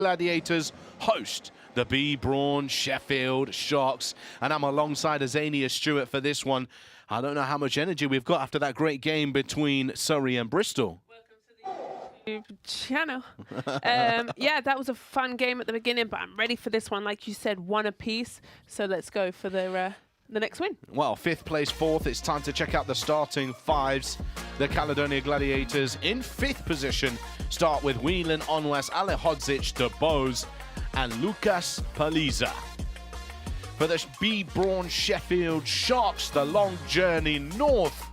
Gladiators host the Braun Sheffield Sharks, and I'm alongside Azania Stewart for this one. I don't know how much energy we've got after that great game between Surrey and Bristol. Channel. Yeah, that was a fun game at the beginning, but I'm ready for this one. Like you said, one apiece. So let's go for the next win. Well, 5th place, 4th. It's time to check out the starting fives. The Caledonia Gladiators in 5th position start with Whelan Onwas, Ale Hodzic, De Bose, and Lucas Paliza. For the Braun Sheffield Sharks, the long journey north,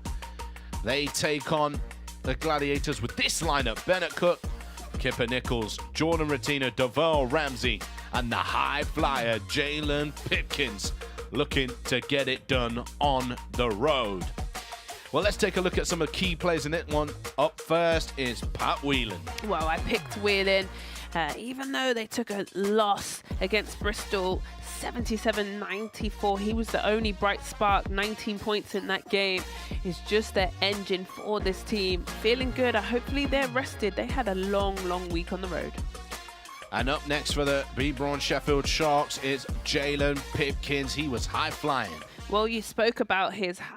they take on the Gladiators with this lineup: Bennett Cook, Kipper Nichols, Jordan Ratina, Deval Ramsey, and the high flyer Jalen Pipkins, looking to get it done on the road. Well, let's take a look at some of the key players in it. One up first is Pat Whelan. Well, I picked Whelan, even though they took a loss against Bristol, 77-94. He was the only bright spark, 19 points in that game. He's just their engine for this team. Feeling good. Hopefully they're rested. They had a long week on the road. And up next for the Braun Sheffield Sharks is Jalen Pipkins. He was high flying. Well, you spoke about his high.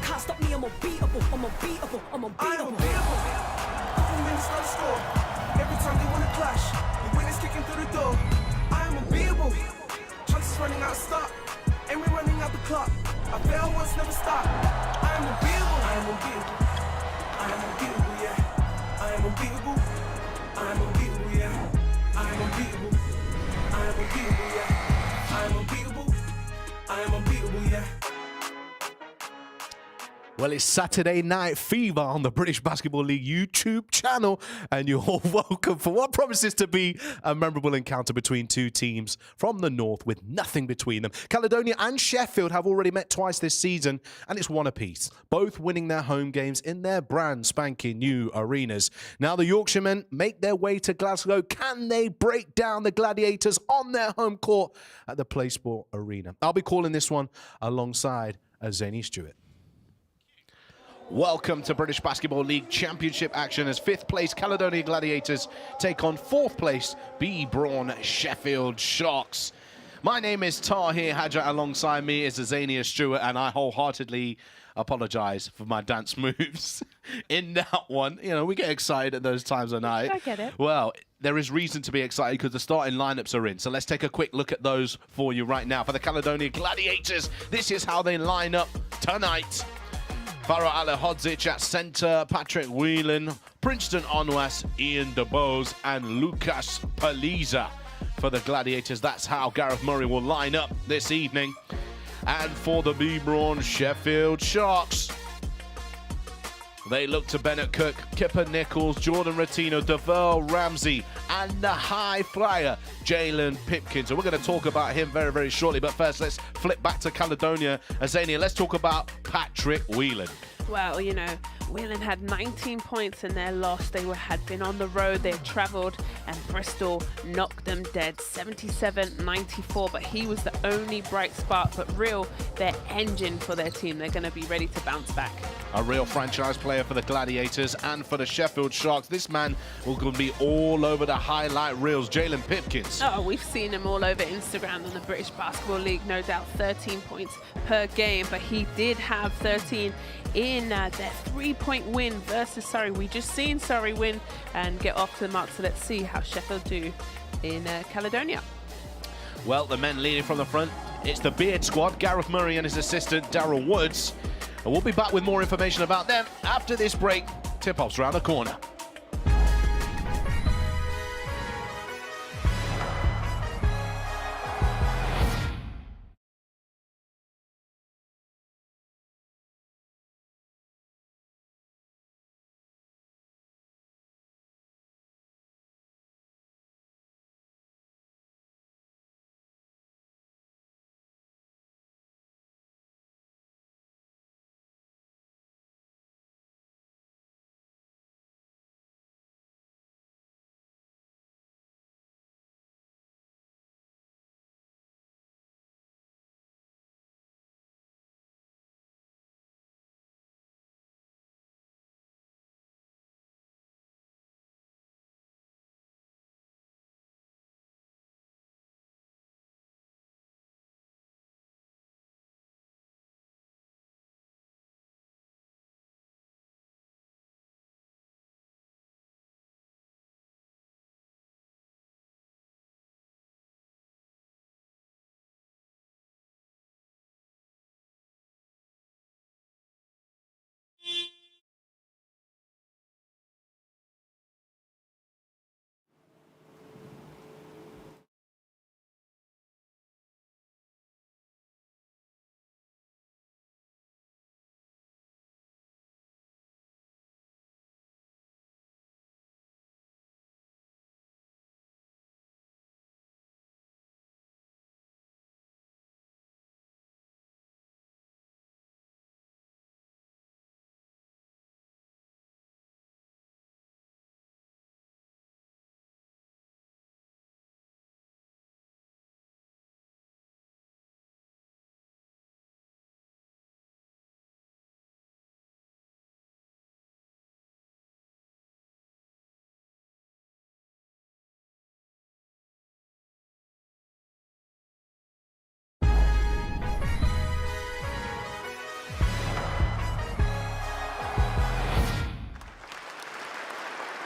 Can't stop me, I'm unbeatable, I'm unbeatable, I'm unbeatable. Couple minutes on the score. Every time they wanna clash, the winners kicking through the door. I am unbeatable. Chances running out of start, and we're running out the clock. I fail once, never stop. I am unbeatable, I am unbeatable. I am unbeatable, yeah. I am unbeatable. I am unbeatable, yeah. I am unbeatable. I am unbeatable, yeah. I am unbeatable. I am unbeatable, yeah. Well, it's Saturday Night Fever on the British Basketball League YouTube channel, and you're all welcome for what promises to be a memorable encounter between two teams from the north with nothing between them. Caledonia and Sheffield have already met twice this season, and it's one apiece, both winning their home games in their brand spanking new arenas. Now the Yorkshiremen make their way to Glasgow. Can they break down the Gladiators on their home court at the PlaySport Arena? I'll be calling this one alongside Zany Stewart. Welcome to British Basketball League Championship action as 5th place Caledonia Gladiators take on 4th place Braun Sheffield Sharks. My name is Tahir Hadja, alongside me is Azania Stewart, and I wholeheartedly apologise for my dance moves in that one. You know, we get excited at those times of night. I get it. Well, there is reason to be excited because the starting lineups are in. So let's take a quick look at those for you right now. For the Caledonia Gladiators, this is how they line up tonight. Farah Alihodzic at centre, Patrick Whelan, Princeton Onwas, Ian DeBose, and Lucas Paliza for the Gladiators. That's how Gareth Murray will line up this evening. And for the Braun Sheffield Sharks, they look to Bennett Cook, Kipper Nichols, Jordan Ratino, DeVille Ramsey, and the high flyer, Jalen Pipkin. So we're going to talk about him very, very shortly. But first, let's flip back to Caledonia. Azania, let's talk about Patrick Whelan. Well, you know, Whelan had 19 points in their loss. They had been on the road, they had travelled, and Bristol knocked them dead, 77-94. But he was the only bright spark, but real, their engine for their team. They're going to be ready to bounce back. A real franchise player for the Gladiators and for the Sheffield Sharks. This man will going to be all over the highlight reels. Jalen Pipkins. Oh, we've seen him all over Instagram and the British Basketball League, no doubt 13 points per game, but he did have 13 in their 3-point win versus Surrey. We just seen Surrey win and get off to the mark, so let's see how Sheffield do in Caledonia. Well, the men leading from the front, it's the Beard squad, Gareth Murray and his assistant Daryl Woods. And we'll be back with more information about them after this break. Tip-offs round the corner.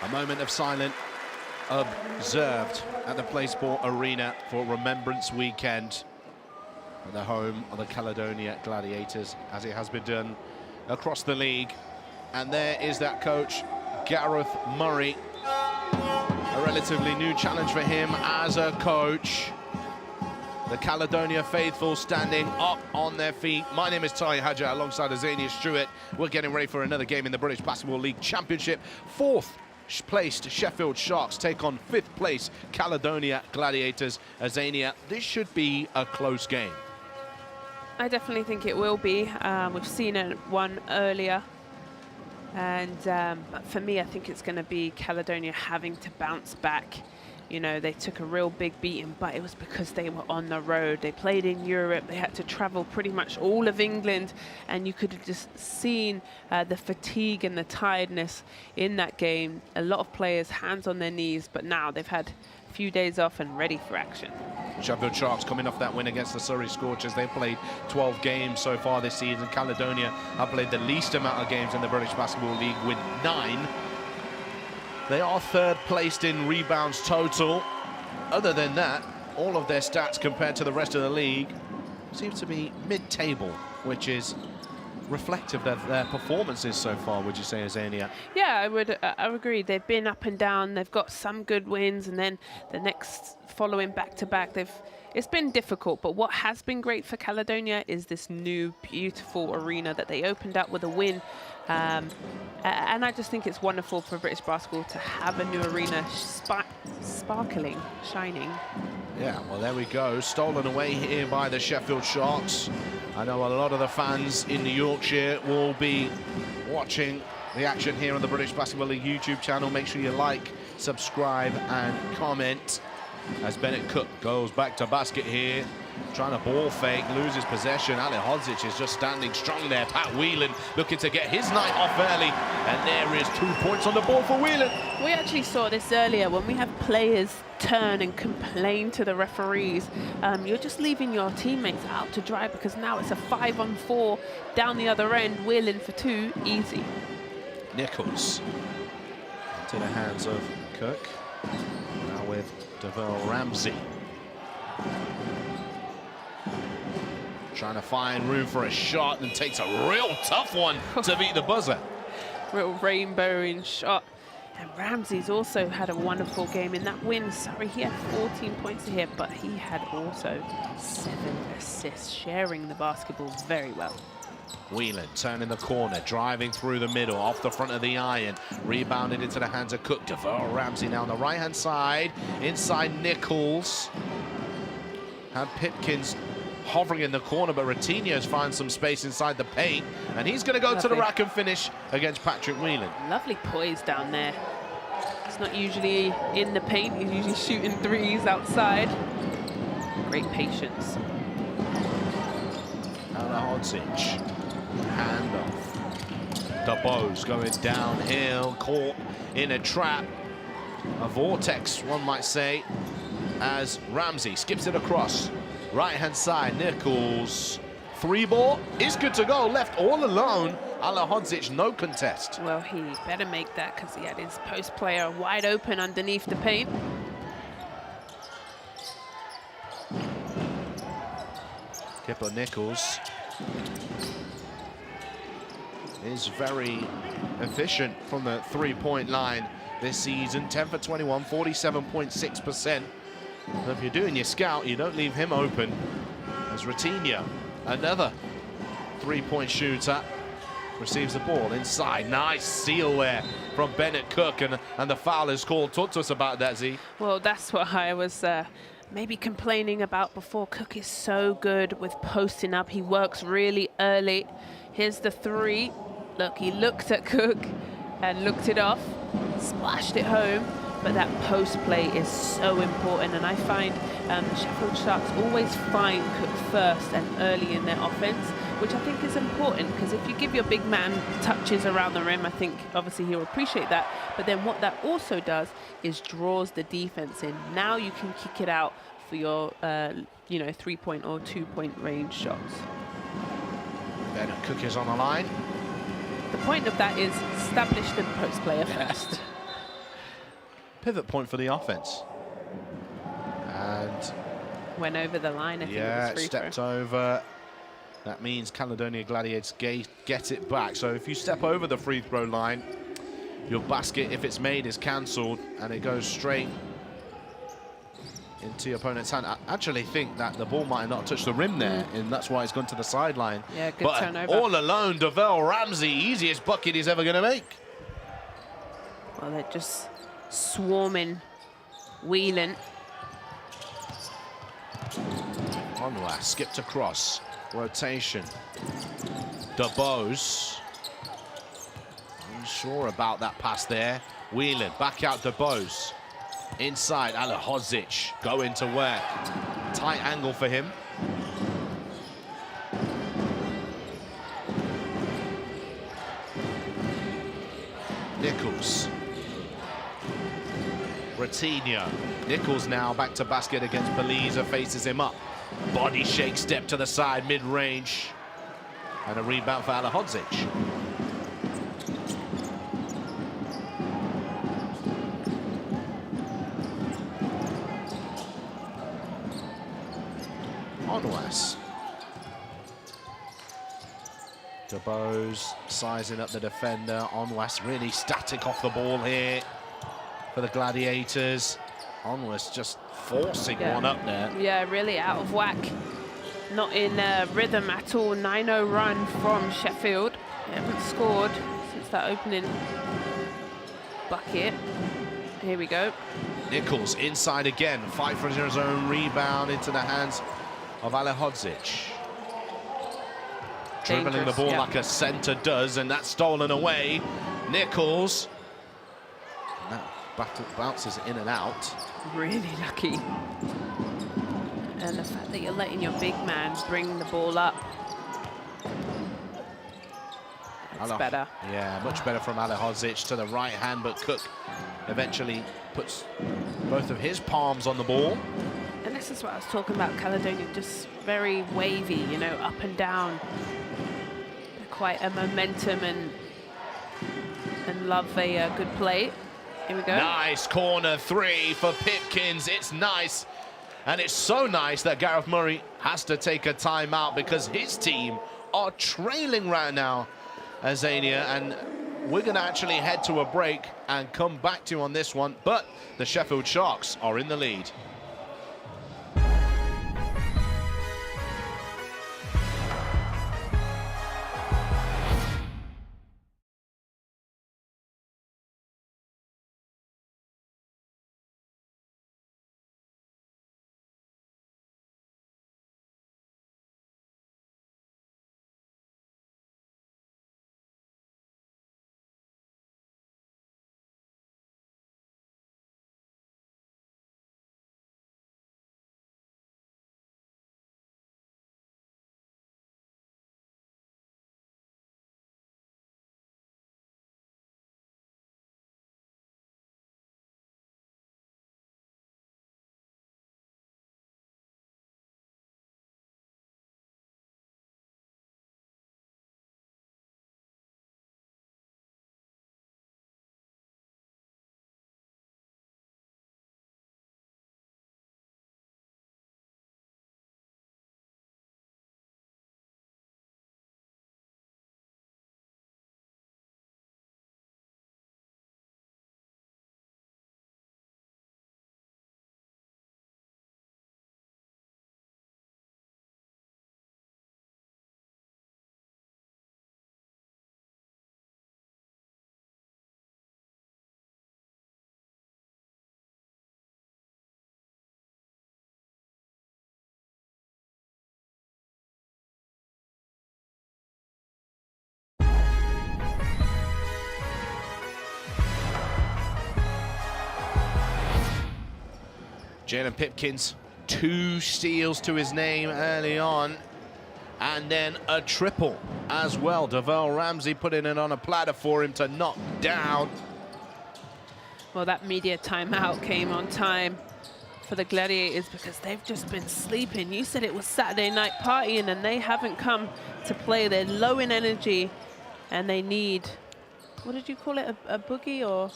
A moment of silence observed at the PlaySport Arena for Remembrance Weekend at the home of the Caledonia Gladiators, as it has been done across the league. And there is that coach, Gareth Murray. A relatively new challenge for him as a coach. The Caledonia faithful standing up on their feet. My name is Ty Hadja alongside Azania Stewart. We're getting ready for another game in the British Basketball League Championship. Fourth placed Sheffield Sharks take on fifth place Caledonia Gladiators. Azania, this should be a close game. I definitely think it will be. We've seen one earlier. And but for me, I think it's going to be Caledonia having to bounce back. You know, they took a real big beating, but it was because they were on the road. They played in Europe. They had to travel pretty much all of England, and you could have just seen the fatigue and the tiredness in that game. A lot of players hands on their knees, but now they've had a few days off and ready for action. Sheffield Sharks coming off that win against the Surrey Scorchers. They've played 12 games so far this season. Caledonia have played the least amount of games in the British Basketball League with 9. They are third placed in rebounds total. Other than that, all of their stats compared to the rest of the league seems to be mid-table, which is reflective of their performances so far, would you say, Azania? Yeah, I would agree. They've been up and down. They've got some good wins, and then the next following back-to-back, it's been difficult. But what has been great for Caledonia is this new, beautiful arena that they opened up with a win. And I just think it's wonderful for British basketball to have a new arena sparkling, shining. Yeah, well, there we go. Stolen away here by the Sheffield Sharks. I know a lot of the fans in New Yorkshire will be watching the action here on the British Basketball League YouTube channel. Make sure you like, subscribe, and comment. As Bennett Cook goes back to basket here, trying to ball fake, loses possession. Ali Hodzic is just standing strong there. Pat Whelan looking to get his night off early. And there is 2 points on the board for Whelan. We actually saw this earlier when we have players turn and complain to the referees. You're just leaving your teammates out to dry because now it's a 5-on-4 down the other end. Whelan for 2, easy. Nichols into the hands of Cook. Now with DeVille Ramsey. Trying to find room for a shot and takes a real tough one to beat the buzzer. Real rainbowing shot. And Ramsey's also had a wonderful game in that win. Sorry, he had 14 points here, but he had also 7 assists, sharing the basketball very well. Whelan turning the corner, driving through the middle, off the front of the iron, rebounded into the hands of Cook. DeVille Ramsey now on the right-hand side, inside Nichols. Had Pipkins hovering in the corner, but Ratinho's found some space inside the paint, and he's going to go to the rack and finish against Patrick Whelan. Lovely poise down there. He's not usually in the paint, he's usually shooting threes outside. Great patience. Hodzic, handoff. DeBose going downhill, caught in a trap, a vortex, one might say, as Ramsey skips it across. Right-hand side, Nichols. 3 ball is good to go, left all alone. Ala Hodzic, no contest. Well, he better make that because he had his post player wide open underneath the paint. Kipper Nichols is very efficient from the three-point line this season. 10 for 21, 47.6%. If you're doing your scout, you don't leave him open. As Ratinho, another three-point shooter, receives the ball inside. Nice steal there from Bennett Cook, and the foul is called. Talk to us about that, Z. Well, that's what I was maybe complaining about before. Cook is so good with posting up. He works really early. Here's the 3. Look, he looked at Cook and looked it off, splashed it home. But that post play is so important, and I find the Sheffield Sharks always find Cook first and early in their offense, which I think is important, because if you give your big man touches around the rim, I think obviously he'll appreciate that. But then what that also does is draws the defense in. Now you can kick it out for your, 3-point or 2-point range shots. Bennett Cook is on the line. The point of that is establish the post player first. Pivot point for the offense. And went over the line, I think it was free stepped throw. over. That means Caledonia Gladiators get it back. So if you step over the free throw line, your basket, if it's made, is cancelled, and it goes straight into your opponent's hand. I actually think that the ball might have not touched the rim there, and that's why it's gone to the sideline. Yeah, good but turnover. All alone, Devell Ramsey, easiest bucket he's ever going to make. Well, they're just swarming Whelan. Onwa skipped across, rotation. DeBose. Unsure about that pass there. Whelan, back out DeBose. Inside, Alehodzic going to work. Tight angle for him. Nichols. Ratinho. Nichols now back to basket against Beliza, faces him up. Body shake, step to the side, mid-range. And a rebound for Alehodzic. Onwas. DeBose sizing up the defender. Onwas really static off the ball here for the Gladiators. Onwas just forcing one up there. Yeah, really out of whack. Not in rhythm at all. 9-0 run from Sheffield. They haven't scored since that opening bucket. Here we go. Nichols inside again. Fight for his own rebound into the hands of Alehodzic. Dribbling the ball like a centre does, and that's stolen away. Nichols. And that bounces in and out. Really lucky. And the fact that you're letting your big man bring the ball up. It's better. Yeah, much better from Alehodzic to the right hand, but Cook eventually puts both of his palms on the ball. And this is what I was talking about, Caledonia, just very wavy, you know, up and down. They're quite a momentum and love a good play. Here we go. Nice corner three for Pipkins. It's nice. And it's so nice that Gareth Murray has to take a timeout because his team are trailing right now, Azania. And we're going to actually head to a break and come back to you on this one. But the Sheffield Sharks are in the lead. Jalen Pipkins, 2 steals to his name early on, and then a triple as well. Devell Ramsey putting it on a platter for him to knock down. Well, that media timeout came on time for the Gladiators because they've just been sleeping. You said it was Saturday night partying and they haven't come to play. They're low in energy and they need, what did you call it, a boogie or?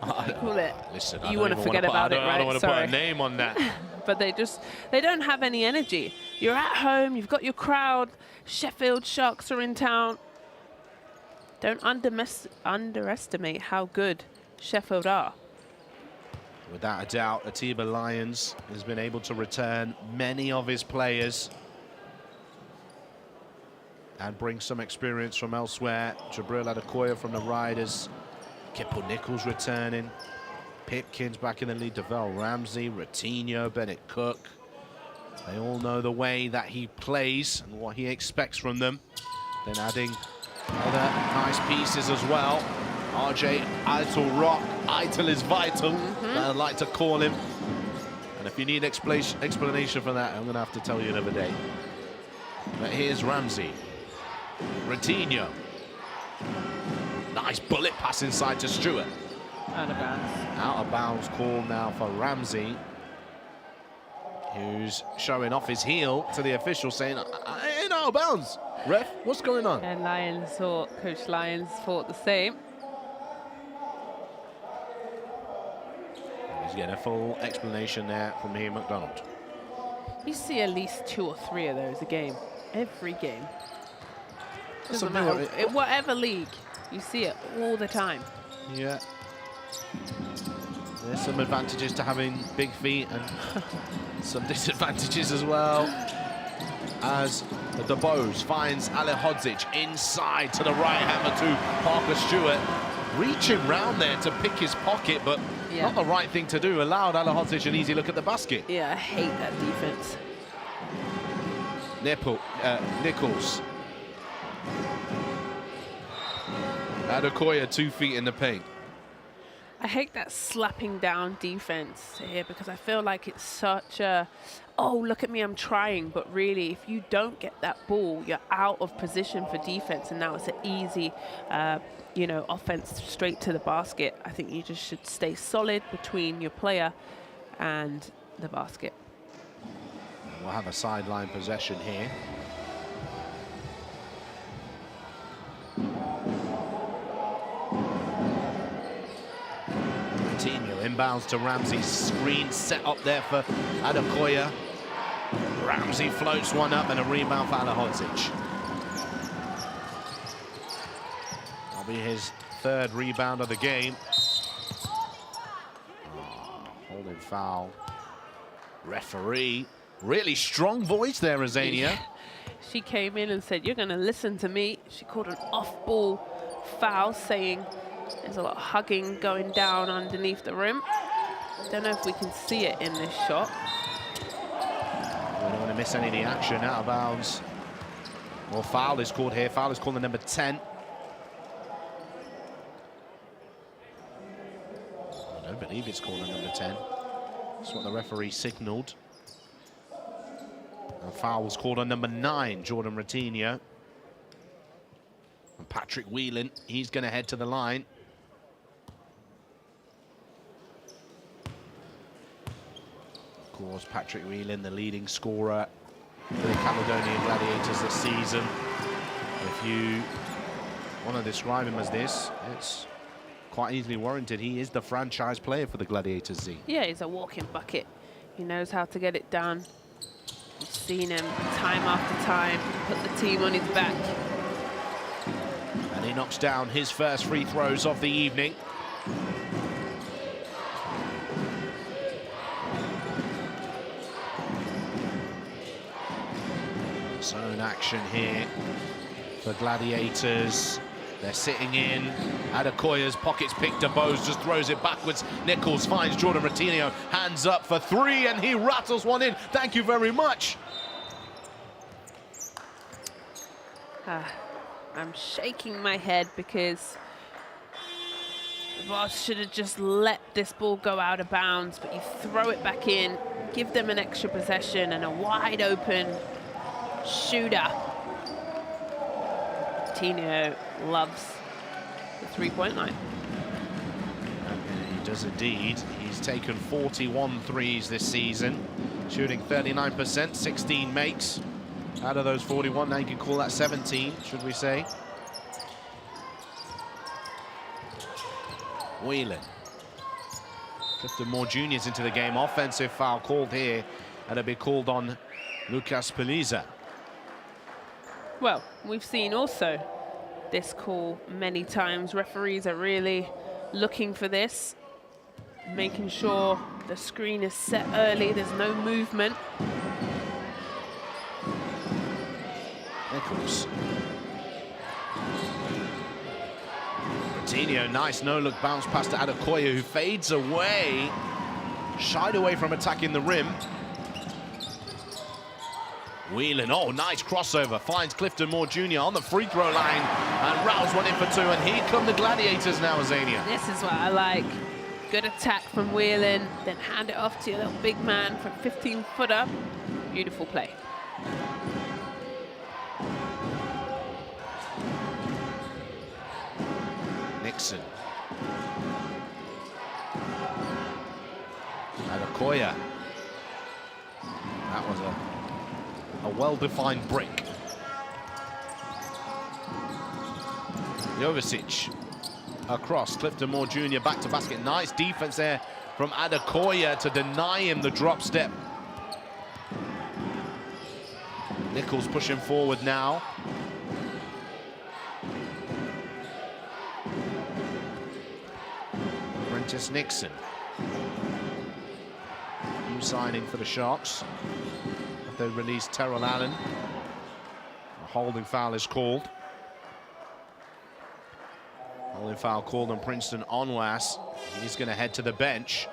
Call it. Listen, you want to forget about it, right? I don't want to put a name on that. But they don't have any energy. You're at home, you've got your crowd. Sheffield Sharks are in town. Don't underestimate how good Sheffield are. Without a doubt, Atiba Lions has been able to return many of his players and bring some experience from elsewhere. Jabril Adekoya from the Riders, Kipple Nichols returning, Pipkins back in the lead, Devel Ramsey, Ratinho, Bennett Cook. They all know the way that he plays and what he expects from them. Then adding other nice pieces as well. RJ Eitel Rock, Eitel is vital, I'd like to call him. And if you need explanation for that, I'm gonna have to tell you another day. But here's Ramsey, Ratinho. Nice bullet pass inside to Stewart. Out of bounds. Out of bounds call now for Ramsey, who's showing off his heel to the official saying, I ain't out of bounds. Ref, what's going on? And Coach Lyons thought the same. He's getting a full explanation there from Ian McDonald. You see at least 2 or 3 of those a game. Every game. Doesn't Something matter. In whatever league, you see it all the time. Yeah. There's some advantages to having big feet and some disadvantages as well. As the Bows finds Ale Hodzic inside to the right, hammer to Parker Stewart. Reaching round there to pick his pocket, but not the right thing to do. Allowed Ale Hodzic an easy look at the basket. Yeah, I hate that defense. Nichols. Adekoya 2 feet in the paint. I hate that slapping down defense here because I feel like it's such a, oh, look at me, I'm trying. But really, if you don't get that ball, you're out of position for defense. And now it's an easy, you know, offense straight to the basket. I think you just should stay solid between your player and the basket. We'll have a sideline possession here. Coutinho inbounds to Ramsey. Screen set up there for Adekoya. Ramsey floats one up and a rebound for Ale Hodzic. That'll be his 3rd rebound of the game. Holding foul. Referee. Really strong voice there, Azania. Yeah. She came in and said, you're going to listen to me. She called an off-ball foul, saying there's a lot of hugging going down underneath the rim. Don't know if we can see it in this shot. We don't want to miss any of the action. Out of bounds. Well, foul is called here. Foul is called the number 10. I don't believe it's called the number 10. That's what the referee signalled. And foul was called on number 9, Jordan Ratinho. And Patrick Whelan, he's going to head to the line. Of course, Patrick Whelan, the leading scorer for the Caledonia Gladiators this season. If you want to describe him as this, it's quite easily warranted. He is the franchise player for the Gladiators, Z. Yeah, he's a walking bucket. He knows how to get it done. We've seen him time after time put the team on his back. And he knocks down his first free throws of the evening. Zone action here for Gladiators. They're sitting in. Adekoya's pockets picked. DeBose just throws it backwards. Nichols finds Jordan Ratinho. Hands up for 3, and he rattles one in. Thank you very much. I'm shaking my head because the boss should have just let this ball go out of bounds, but you throw it back in, give them an extra possession and a wide open shooter. Ratinho loves the three-point line. He does indeed. He's taken 41 threes this season, shooting 39%, 16 makes. Out of those 41, now you can call that 17, should we say. Whelan. Clifton Moore Jr.'s into the game. Offensive foul called here, and it'll be called on Lucas Peliza. Well, we've seen also this call many times. Referees are really looking for this. making sure the screen is set early, there's no movement. Nichols. Coutinho, nice no-look bounce pass to Adekoya, who fades away. Shied away from attacking the rim. Whelan, oh, nice crossover. Finds Clifton Moore Jr. on the free throw line. And Rouse went in for two. And here come the Gladiators now, Azania. This is what I like. Good attack from Whelan, then hand it off to your little big man from 15-footer. Beautiful play. Nixon. Adekoya. That was a well-defined break. Jovicic across. Clifton Moore Jr. back to basket. Nice defense there from Adekoya to deny him the drop step. Nichols pushing forward now. Prentice Nixon. New signing for the Sharks. They released Terrell Allen. A holding foul is called. Holding foul called on Princeton Onwas. He's going to head to the bench.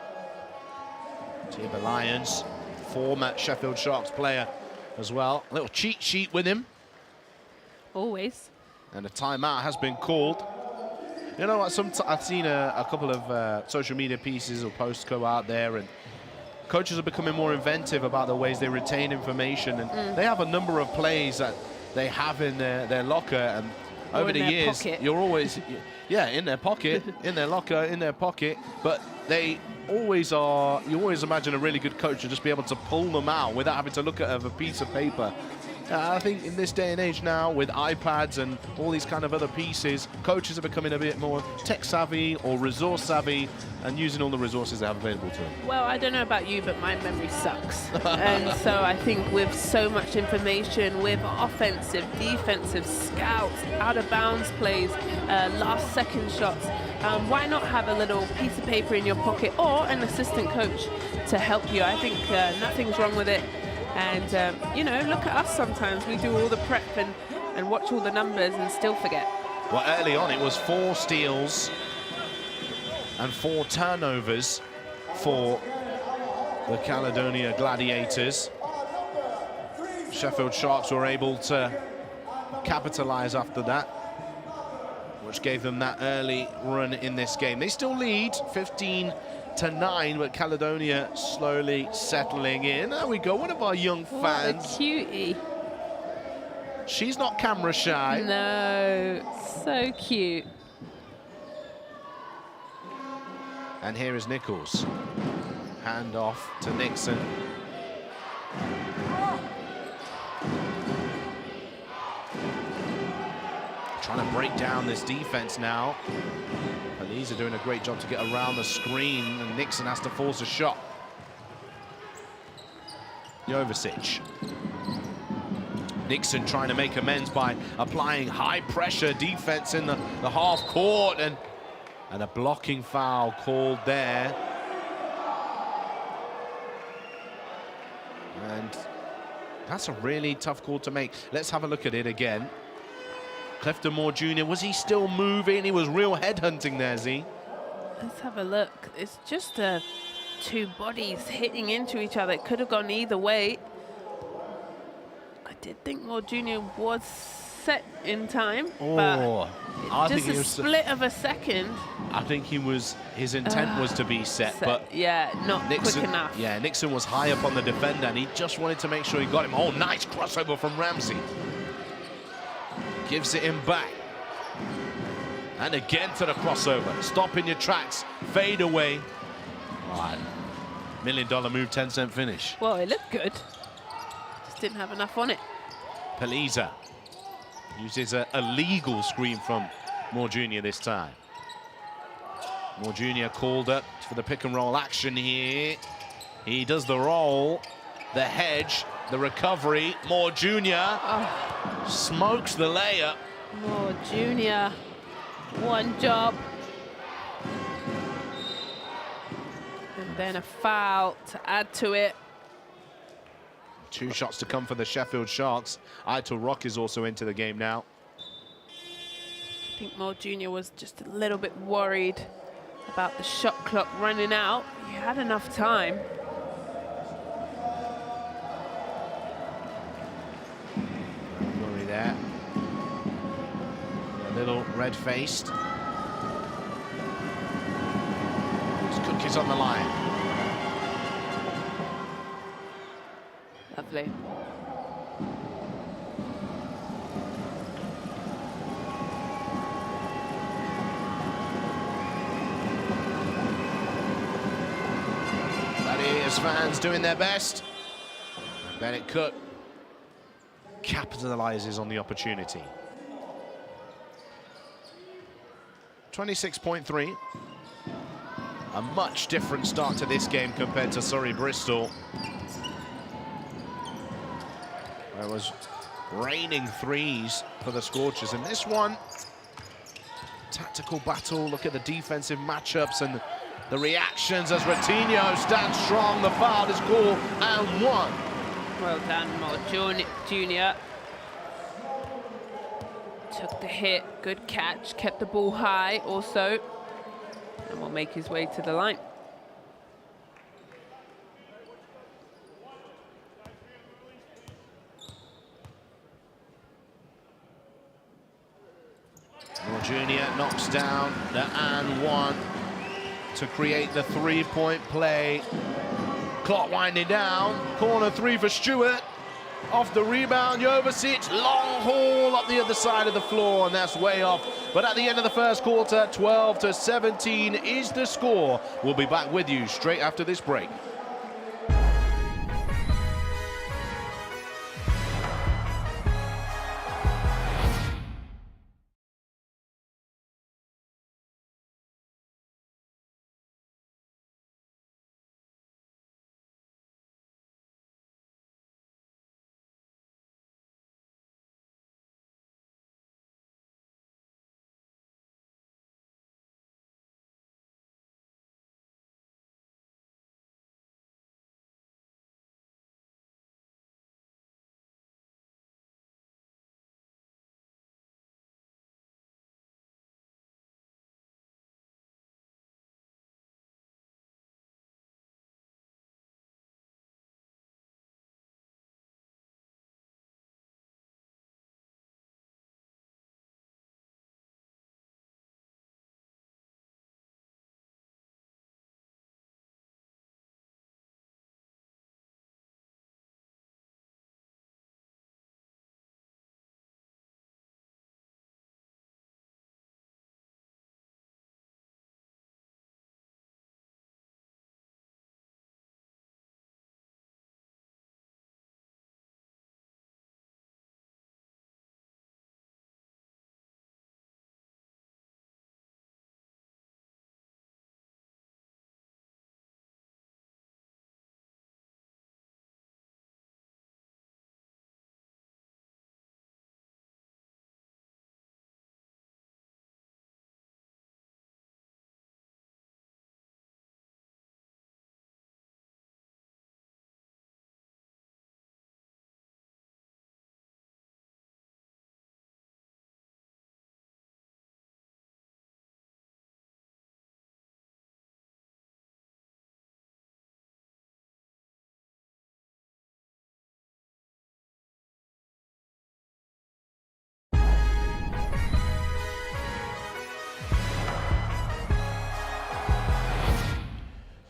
Tiba Lyons, former Sheffield Sharks player as well. A little cheat sheet with him. Always. And a timeout has been called. You know what? I've seen a couple of social media pieces or posts go out there, and coaches are becoming more inventive about the ways they retain information, and they have a number of plays that they have in their locker, and over the years, you're always, yeah, in their pocket, in their locker, in their pocket, but they always are, you always imagine a really good coach to just be able to pull them out without having to look at a piece of paper. I think in this day and age now, with iPads and all these kind of other pieces, coaches are becoming a bit more tech savvy or resource savvy and using all the resources they have available to them. Well, I don't know about you, but my memory sucks. And so I think with so much information, with offensive, defensive, scouts, out of bounds plays, last second shots, why not have a little piece of paper in your pocket or an assistant coach to help you? I think nothing's wrong with it. And, you know, look at us sometimes. We do all the prep and watch all the numbers and still forget. Well, early on, it was 4 steals and 4 turnovers for the Caledonia Gladiators. Sheffield Sharks were able to capitalize after that, which gave them that early run in this game. They still lead 15-9, but Caledonia slowly settling in. There we go, one of our young fans. What a cutie. She's not camera shy. No, so cute. And here is Nichols. Hand off to Nixon. Trying to break down this defense now. These are doing a great job to get around the screen, and Nixon has to force a shot. Jovicic. Nixon trying to make amends by applying high pressure defense in the half court, and a blocking foul called there. And that's a really tough call to make. Let's have a look at it again. Clifton Moore Jr., was he still moving? He was real headhunting there, Z. Let's have a look. It's just two bodies hitting into each other. It could have gone either way. I did think Moore Jr. was set in time, but just a split of a second. I think his intent was to be set, but yeah, not Nixon, quick enough. Yeah, Nixon was high up on the defender, and he just wanted to make sure he got him. Oh, nice crossover from Ramsey. Gives it him back. And again to the crossover. Stop in your tracks. Fade away. Right. $1 million move, 10-cent finish. Well, it looked good. Just didn't have enough on it. Paliza uses a legal screen from Moore Jr. this time. Moore Jr. called up for the pick and roll action here. He does the roll, the hedge, the recovery. Moore Jr. Smokes the layup. Moore Jr. One job. Then a foul to add to it. 2 shots to come for the Sheffield Sharks. Aitor Rock is also into the game now. I think Mo Jr. was just a little bit worried about the shot clock running out. He had enough time. Worry there. A little red-faced. His cookies on the line. Lovely. Gladiators fans doing their best. Bennett Cook capitalizes on the opportunity. 26.3. A much different start to this game compared to Surrey Bristol. It was raining threes for the Scorchers. In this one, tactical battle. Look at the defensive matchups and the reactions as Ratinho stands strong. The foul is called and 1. Well done, Mo Jr. Took the hit, good catch, kept the ball high also, and will make his way to the line. Moore Jr. knocks down the and 1 to create the 3-point play. Clock winding down. Corner 3 for Stewart. Off the rebound, Jovicic, long haul up the other side of the floor, and that's way off. But at the end of the first quarter, 12-17 is the score. We'll be back with you straight after this break.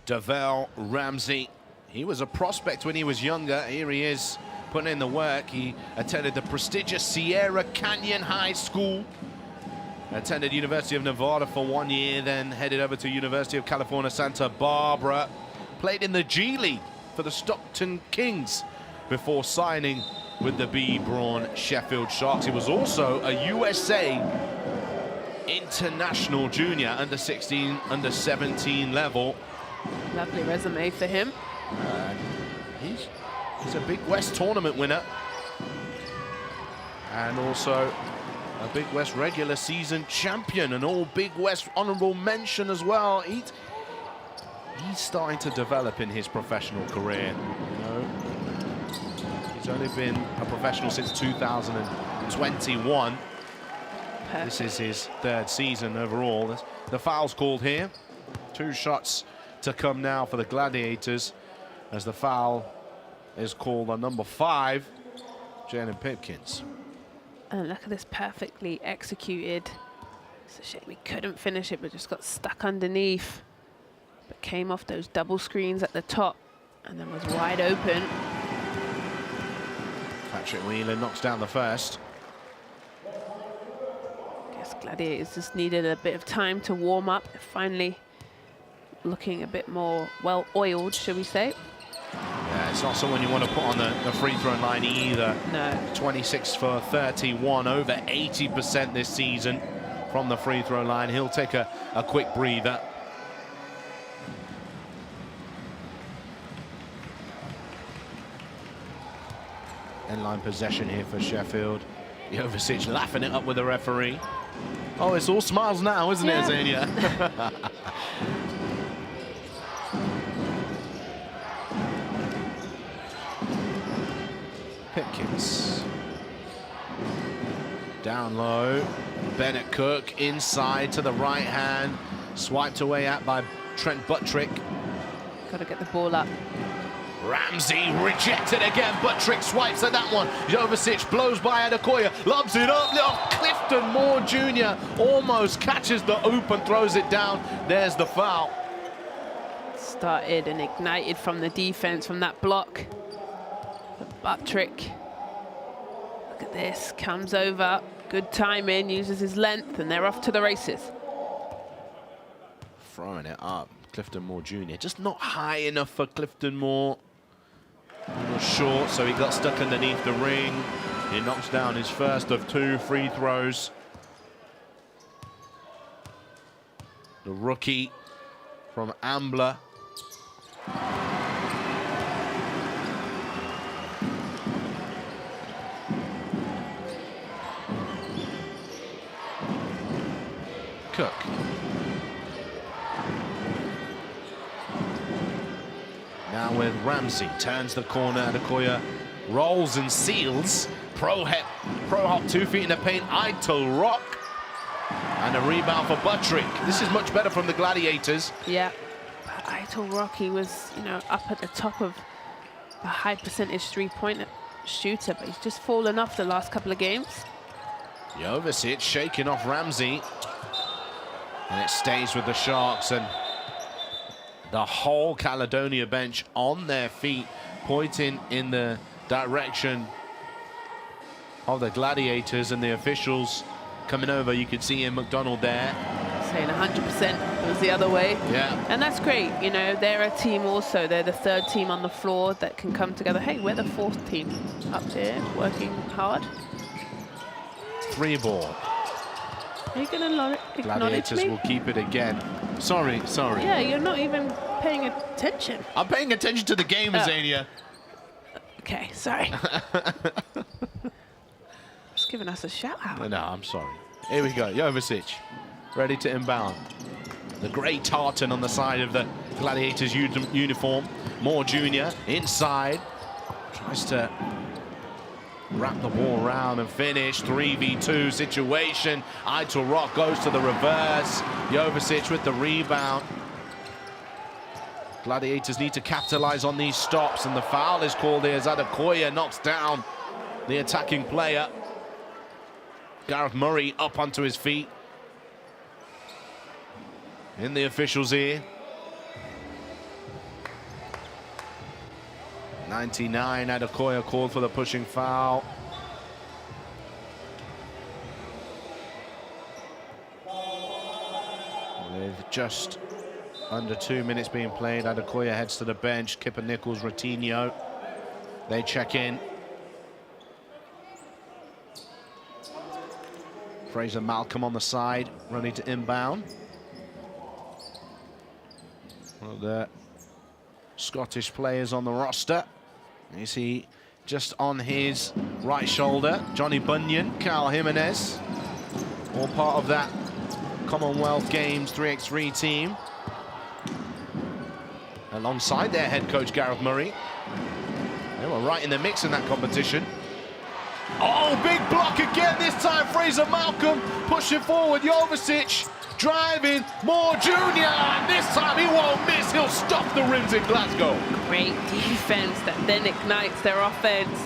Davell Ramsey, he was a prospect when he was younger. Here he is putting in the work. He attended the prestigious Sierra Canyon High School, attended University of Nevada for 1 year, then headed over to University of California, Santa Barbara, played in the G League for the Stockton Kings before signing with the Braun Sheffield Sharks. He was also a USA international junior, under 16, under 17 level. Lovely resume for him. He's a Big West tournament winner, and also a Big West regular season champion, and all Big West honorable mention as well. he's starting to develop in his professional career. You know, he's only been a professional since 2021. Perfect. This is his 3rd season overall. The foul's called here. 2 shots to come now for the Gladiators, as the foul is called on number 5, Jalen Pipkins. And look at this, perfectly executed. It's a shame we couldn't finish it, but just got stuck underneath. But came off those double screens at the top and then was wide open. Patrick Whelan knocks down the first. Guess Gladiators just needed a bit of time to warm up. They're finally looking a bit more well-oiled, shall we say. Yeah, it's not someone you want to put on the free throw line either. No. 26 for 31, over 80% this season from the free throw line. He'll take a quick breather. End-line possession here for Sheffield. Jovicic laughing it up with the referee. Oh, it's all smiles now, isn't it, Xenia? Pipkins. Down low. Bennett Cook inside to the right hand. Swiped away at by Trent Buttrick. Got to get the ball up. Ramsey rejected again. Buttrick swipes at that one. Jovicic blows by Adekoya. Lobs it up. Oh, Clifton Moore Jr. almost catches the oop and throws it down. There's the foul. Started and ignited from the defense from that block. Buttrick. Look at this. Comes over. Good timing. Uses his length, and they're off to the races. Throwing it up. Clifton Moore Jr. just not high enough for Clifton Moore. A little short, so he got stuck underneath the ring. He knocks down his first of 2 free throws. The rookie from Ambler. Cook. Now with Ramsey, turns the corner, Adekoya rolls and seals. Pro hop 2 feet in the paint, Eitel Rock. And a rebound for Buttrick. This is much better from the Gladiators. Yeah, Eitel Rock, he was, you know, up at the top of a high percentage 3-point shooter, but he's just fallen off the last couple of games. Jovicic shaking off Ramsey. And it stays with the Sharks, and the whole Caledonia bench on their feet, pointing in the direction of the Gladiators, and the officials coming over. You could see Ian McDonald there. Saying 100% it was the other way. Yeah. And that's great. You know, they're a team also. They're the 3rd team on the floor that can come together. Hey, we're the 4th team up there working hard. 3 ball. Are you going to acknowledge Gladiators me? will keep it again. Sorry. Yeah, you're not even paying attention. I'm paying attention to the game, Azania. Okay, sorry. Just giving us a shout out. No, I'm sorry. Here we go. Jovicic, ready to inbound. The grey tartan on the side of the Gladiators uniform. Moore Jr. inside. Tries to wrap the ball around and finish. 3v2 situation. Eitel Rock goes to the reverse. Jovicic with the rebound. Gladiators need to capitalize on these stops, and the foul is called here as Adekoya knocks down the attacking player. Gareth Murray up onto his feet. In the official's ear. 99, Adekoya called for the pushing foul. With just under 2 minutes being played, Adekoya heads to the bench. Kipper Nichols, Ratinho, they check in. Fraser Malcolm on the side, ready to inbound. One of the Scottish players on the roster. You see just on his right shoulder, Johnny Bunyan, Cal Jimenez, all part of that Commonwealth Games 3x3 team. alongside their head coach, Gareth Murray. They were right in the mix in that competition. Oh, big block again, this time Fraser Malcolm pushing forward, Jovicic driving, Moore Jr., and this time he won't miss, he'll stop the rims in Glasgow. Great defense that then ignites their offense.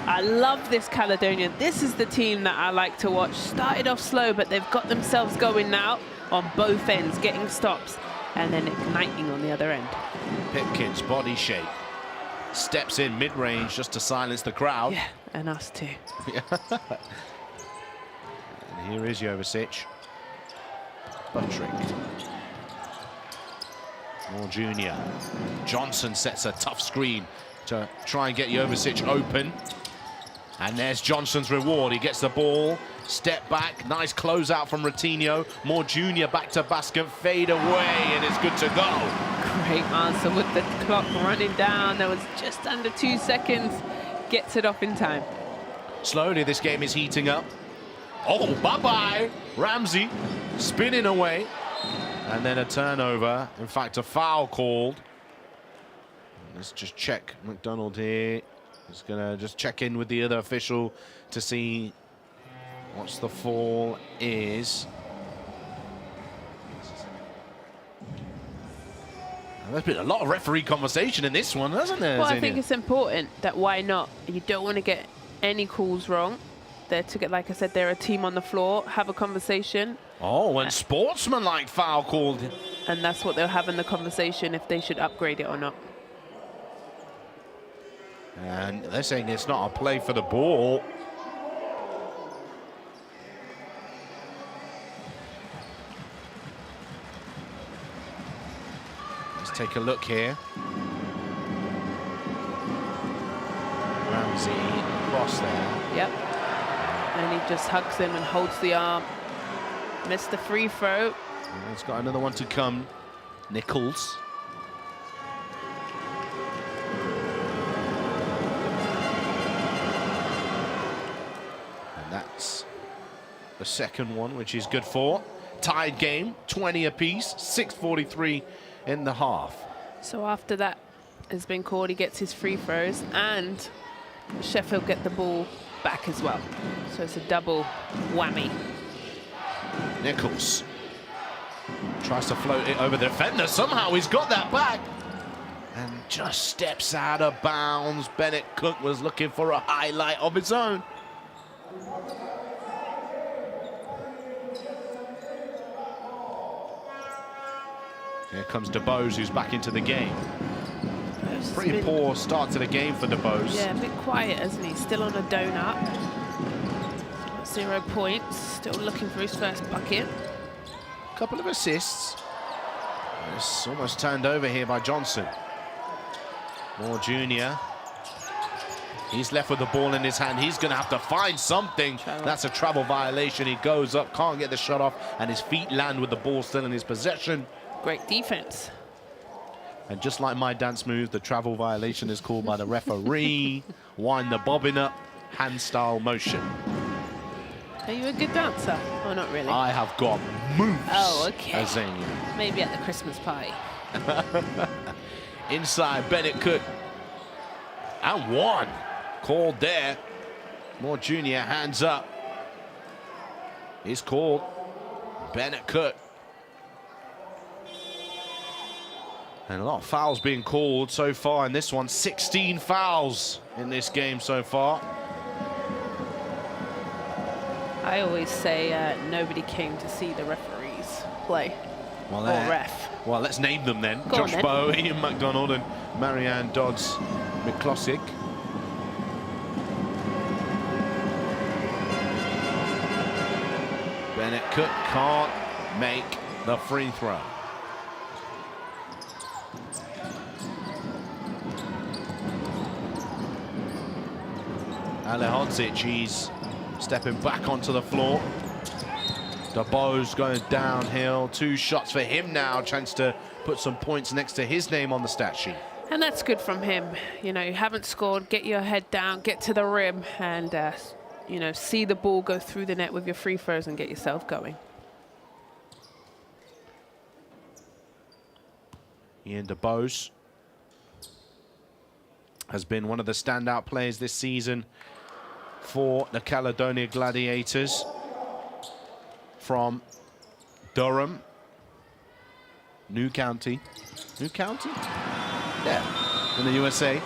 I love this Caledonian. This is the team that I like to watch. Started off slow, but they've got themselves going now on both ends, getting stops and then igniting on the other end. Pipkin's body shape. Steps in mid-range just to silence the crowd. Yeah, and us too. And here is Jovicic. Buttrick. Moore Jr. Johnson sets a tough screen to try and get Jovicic open. And there's Johnson's reward. He gets the ball, step back, nice closeout from Ratinho. Moore Jr. back to basket, fade away, and it's good to go. Great answer with the clock running down. There was just under 2 seconds. Gets it off in time. Slowly, this game is heating up. Oh, bye-bye. Ramsey spinning away. And then a turnover. In fact, a foul called. Let's just check McDonald here. He's going to just check in with the other official to see what's the fall is. There's been a lot of referee conversation in this one, hasn't there? Well, I think it's important that why not? You don't want to get any calls wrong. They're to get, like I said, they're a team on the floor, have a conversation. Oh, and sportsmanlike foul called. And that's what they'll have in the conversation, if they should upgrade it or not. And they're saying it's not a play for the ball. Let's take a look here. Ramsey across there. Yep. And he just hugs him and holds the arm. Missed the free throw. And he's got another one to come. Nichols. And that's the second one, which is good for. Tied game, 20 apiece, 6:43 in the half. So after that has been called, he gets his free throws and Sheffield get the ball back as well. So it's a double whammy. Nichols tries to float it over the defender. Somehow he's got that back and just steps out of bounds. Bennett Cook was looking for a highlight of his own. Here comes DeBose, who's back into the game. Pretty poor start to the game for DeBose. Yeah, a bit quiet, isn't he? Still on a donut. 0 points. Still looking for his first bucket. Couple of assists. It's almost turned over here by Johnson. Moore Jr. He's left with the ball in his hand. He's going to have to find something. That's a travel violation. He goes up, can't get the shot off, and his feet land with the ball still in his possession. Great defense. And just like my dance move, the travel violation is called by the referee. Wind the bobbin up, hand style motion. Are you a good dancer? Oh, not really. I have got moves. Oh, okay. Azania. Maybe at the Christmas party. Inside, Bennett Cook. And one. Called there. Moore Jr. hands up. He's called. Bennett Cook. And a lot of fouls being called so far in this one. 16 fouls in this game so far. I always say nobody came to see the referees play. Well, or ref. Well, let's name them then. Go Josh on, then. Bowe, Ian McDonald and Marianne Dodds McCloskey. Bennett Cook can't make the free throw. Alehodzic, he's stepping back onto the floor. DeBose going downhill. 2 shots for him now. Chance to put some points next to his name on the stat sheet. And that's good from him. You know, you haven't scored, get your head down, get to the rim, and, you know, see the ball go through the net with your free throws and get yourself going. Ian DeBose has been one of the standout players this season for the Caledonia Gladiators from Durham, New County? Yeah, in the USA.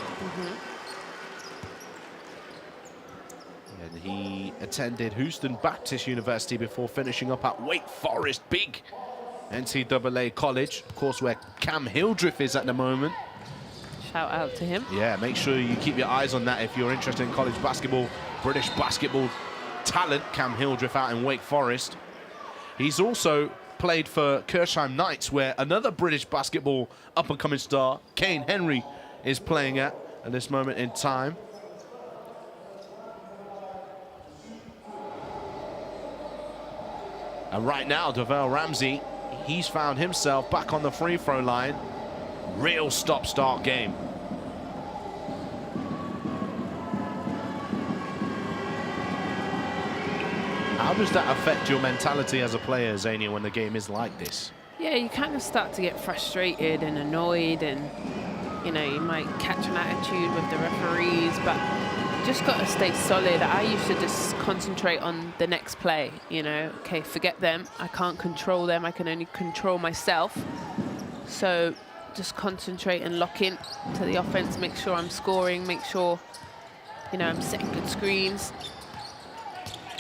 And he attended Houston Baptist University before finishing up at Wake Forest, big NCAA college, of course, where Cam Hildreth is at the moment. Shout out to him. Yeah, make sure you keep your eyes on that if you're interested in college basketball. British basketball talent, Cam Hildreth out in Wake Forest. He's also played for Kersham Knights, where another British basketball up-and-coming star, Kane Henry, is playing at this moment in time. And right now, Devell Ramsey, he's found himself back on the free throw line. Real stop-start game. How does that affect your mentality as a player, Zania, when the game is like this? Yeah, you kind of start to get frustrated and annoyed, and you know, you might catch an attitude with the referees, but just got to stay solid. I used to just concentrate on the next play, you know. Okay, forget them. I can't control them. I can only control myself. So just concentrate and lock in to the offense, make sure I'm scoring, make sure, you know, I'm setting good screens.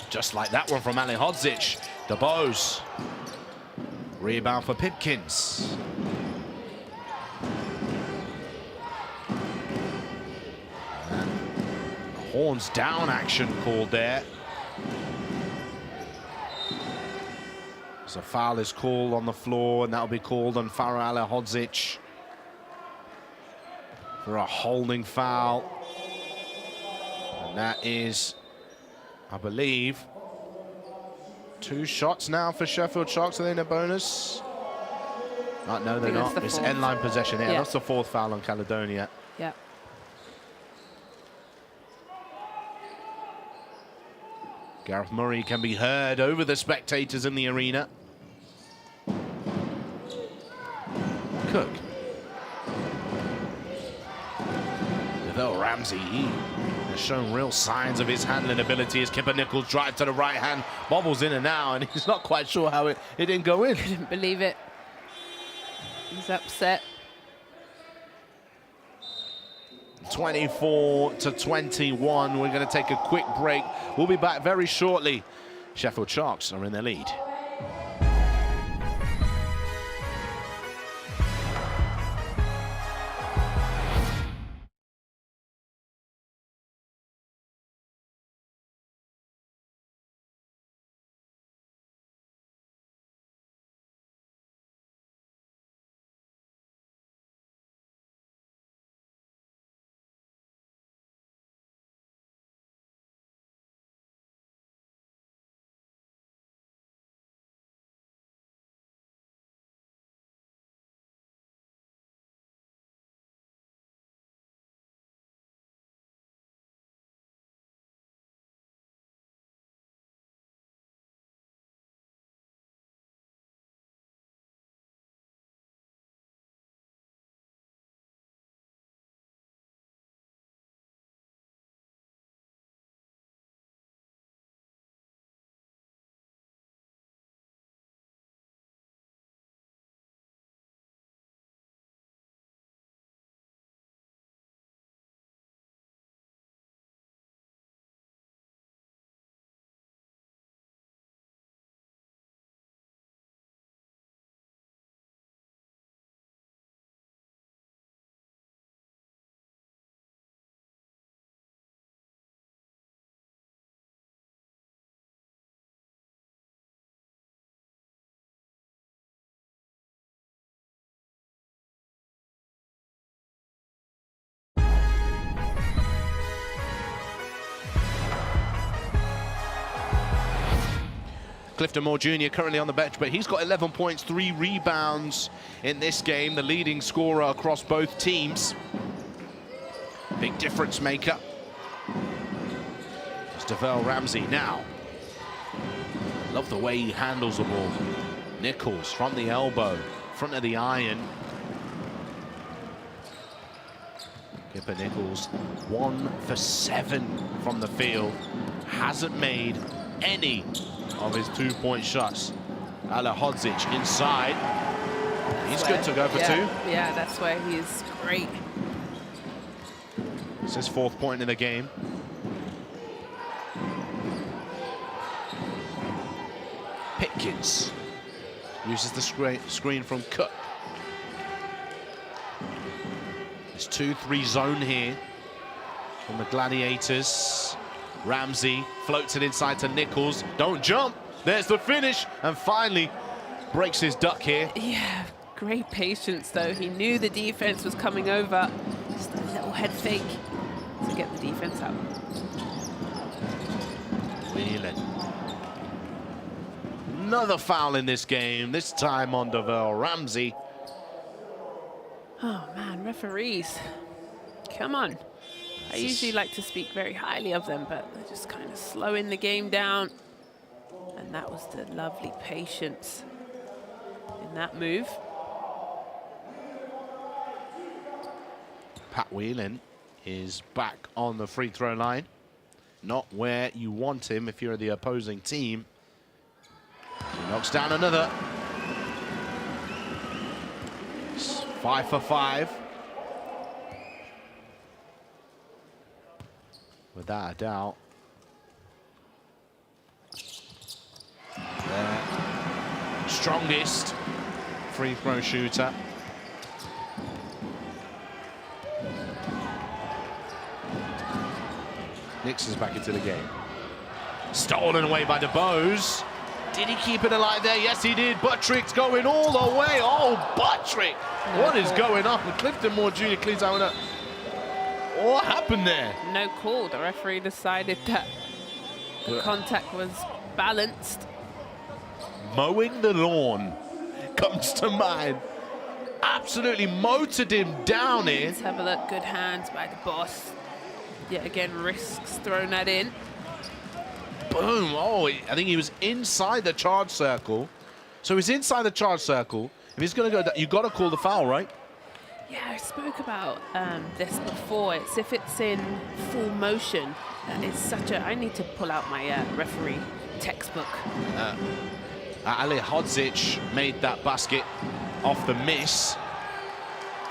Just like that one from Ali Hodzic. DeBose. Rebound for Pipkins. Horns down action called there. So foul is called on the floor, and that'll be called on Farah Ali Hodzic for a holding foul. And that is, I believe, 2 shots now for Sheffield Sharks. Are they in a bonus? Oh, no, they're not. It's end-line possession. Yeah, that's the 4th foul on Caledonia. Yeah. Gareth Murray can be heard over the spectators in the arena. Cook. Devell Ramsey, he has shown real signs of his handling ability as Kipper Nichols drives to the right hand, bobbles in and out, and he's not quite sure how it didn't go in. Couldn't believe it. He's upset. 24-21. We're going to take a quick break. We'll be back very shortly. Sheffield Sharks are in their lead. Clifton Moore Jr. currently on the bench, but he's got 11 points, 3 rebounds in this game, the leading scorer across both teams. Big difference maker. It's Devell Ramsey now. Love the way he handles the ball. Nichols from the elbow, front of the iron. keeper, Nichols. 1 for 7 from the field. Hasn't made any of his 2-point shots. Ale Hodzic inside. He's good to go for 2. Yeah, that's where he's great. It's his 4th point in the game. Pitkins uses the screen from Cook. It's 2-3 zone here from the Gladiators. Ramsey floats it inside to Nichols. Don't jump. There's the finish. And finally breaks his duck here. Yeah, great patience though. He knew the defense was coming over. Just a little head fake to get the defense out. Whelan. Another foul in this game, this time on Devel Ramsey. Oh man, referees. Come on. I usually like to speak very highly of them, but they're just kind of slowing the game down. And that was the lovely patience in that move. Pat Whelan is back on the free throw line. Not where you want him if you're the opposing team. He knocks down another. It's 5 for 5. Without a doubt. Their strongest free throw shooter. Nixon's back into the game. Stolen away by DeBose. Did he keep it alive there? Yes, he did. Buttrick's going all the way. Oh, Buttrick! What is going on? Clifton Moore Jr. cleans out up. What happened there? No call. The referee decided that the contact was balanced. Mowing the lawn comes to mind. Absolutely motored him down here. Let's have a look. Good hands by the boss. Yet again, risks throwing that in. Boom. Oh, I think he was inside the charge circle. So he's inside the charge circle. If he's going to go, you got to call the foul, right? Yeah, I spoke about this before. It's if it's in full motion. That is such a... I need to pull out my referee textbook. Ali Hodzic made that basket off the miss.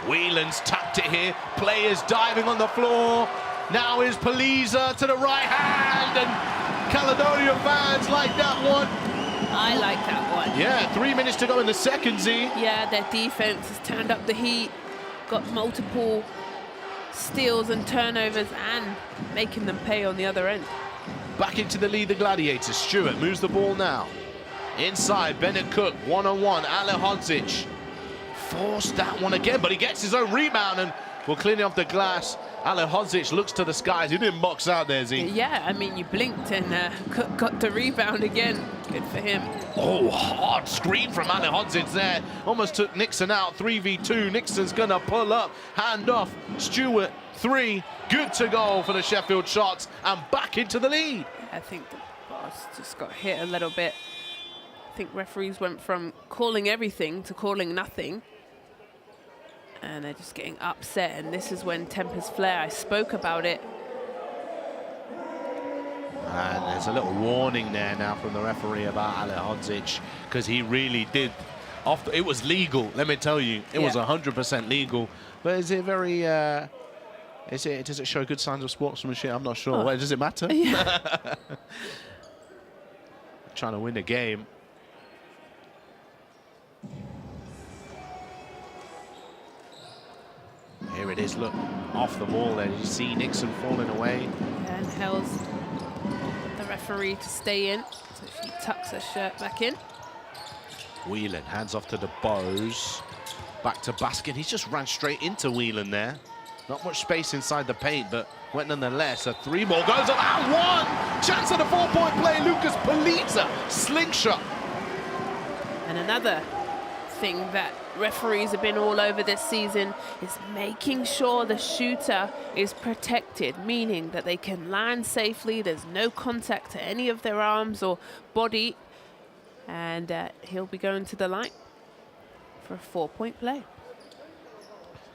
Whelan's tapped it here. Players diving on the floor. Now is Paliza to the right hand, and Caledonia fans like that one. I like that one. Yeah, 3 minutes to go in the second, Z. Yeah, their defense has turned up the heat, got multiple steals and turnovers, and making them pay on the other end. Back into the lead, the Gladiators. Stewart moves the ball now. Inside, Bennett Cook, one-on-one. Ale Hodzic forced that one again, but he gets his own rebound and will clean it off the glass. Ale Hodzic looks to the skies. He didn't box out there, Z. Yeah, I mean, you blinked and Cook got the rebound again. Good for him. Oh, hard screen from Ale Hodzic there. Almost took Nixon out, 3v2. Nixon's going to pull up, hand off. Stewart, 3. Good to go for the Sheffield Sharks and back into the lead. I think the boss just got hit a little bit. I think referees went from calling everything to calling nothing. And they're just getting upset, and this is when tempers flare. I spoke about it. And there's a little warning there now from the referee about Ale Hodzic, because he really did. It was legal, let me tell you. It was 100% legal. But is it very... does it show good signs of sportsmanship? I'm not sure. Does it matter? Yeah. Trying to win a game. Here it is, look, off the ball there. Did you see Nixon falling away? And Hells the referee to stay in, so she tucks her shirt back in. Whelan hands off to the Bows. Back to Baskin. He's just ran straight into Whelan there. Not much space inside the paint, but went nonetheless. A 3-ball goes up and one! Chance at a 4-point play. Lucas Paliza, slingshot. And another thing that referees have been all over this season is making sure the shooter is protected, meaning that they can land safely, there's no contact to any of their arms or body, and he'll be going to the line for a 4-point play.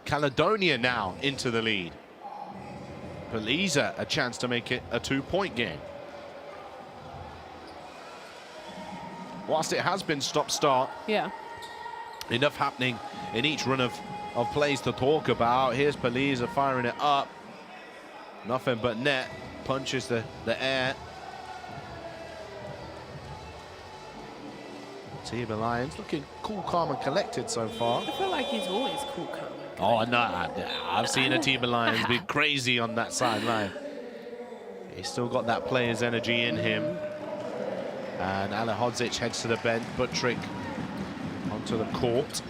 Caledonia now into the lead. Belisa a chance to make it a 2-point game. Whilst it has been stop-start, Yeah. enough happening in each run of plays to talk about. Here's Belisa firing it up. Nothing but net. Punches the air. Team Lions looking cool, calm and collected so far. I feel like he's always cool, calm. Oh, no, I've seen a Team Lions be crazy on that sideline. He's still got that player's energy in him. And Ale Hodzic heads to the bench. Buttrick onto the court.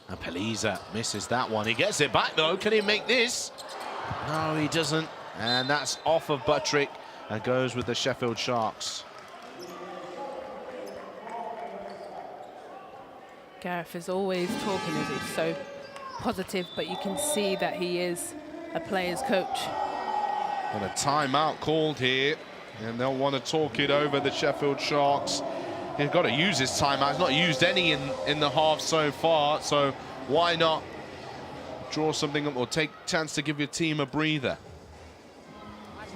And Belisa misses that one. He gets it back, though. Can he make this? No, he doesn't. And that's off of Buttrick and goes with the Sheffield Sharks. Gareth is always talking, as he's so positive, but you can see that he is a player's coach. Got a timeout called here, and they'll want to talk it over, the Sheffield Sharks. He's got to use his timeout. He's not used any in the half so far, so why not draw something up or take a chance to give your team a breather?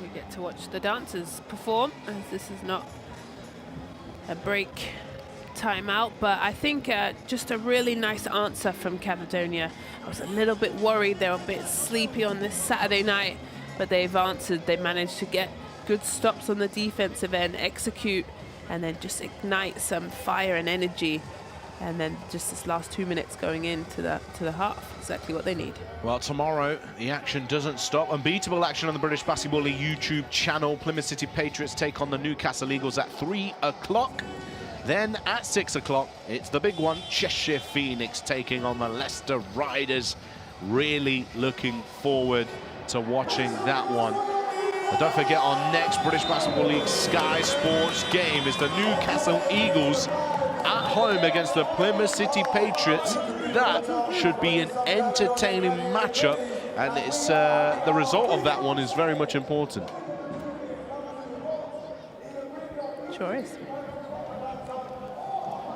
We get to watch the dancers perform, as this is not a break timeout, but I think just a really nice answer from Caledonia. I was a little bit worried. They were a bit sleepy on this Saturday night, but they've answered. They managed to get good stops on the defensive end, execute, and then just ignite some fire and energy. And then just this last 2 minutes going into the half, exactly what they need. Well, tomorrow, the action doesn't stop. Unbeatable action on the British Basketball League YouTube channel. Plymouth City Patriots take on the Newcastle Eagles at 3 o'clock. Then at 6 o'clock, it's the big one. Cheshire Phoenix taking on the Leicester Riders. Really looking forward to watching that one. But don't forget, our next British Basketball League Sky Sports game is the Newcastle Eagles at home against the Plymouth City Patriots. That should be an entertaining matchup, and it's the result of that one is very much important. Sure is.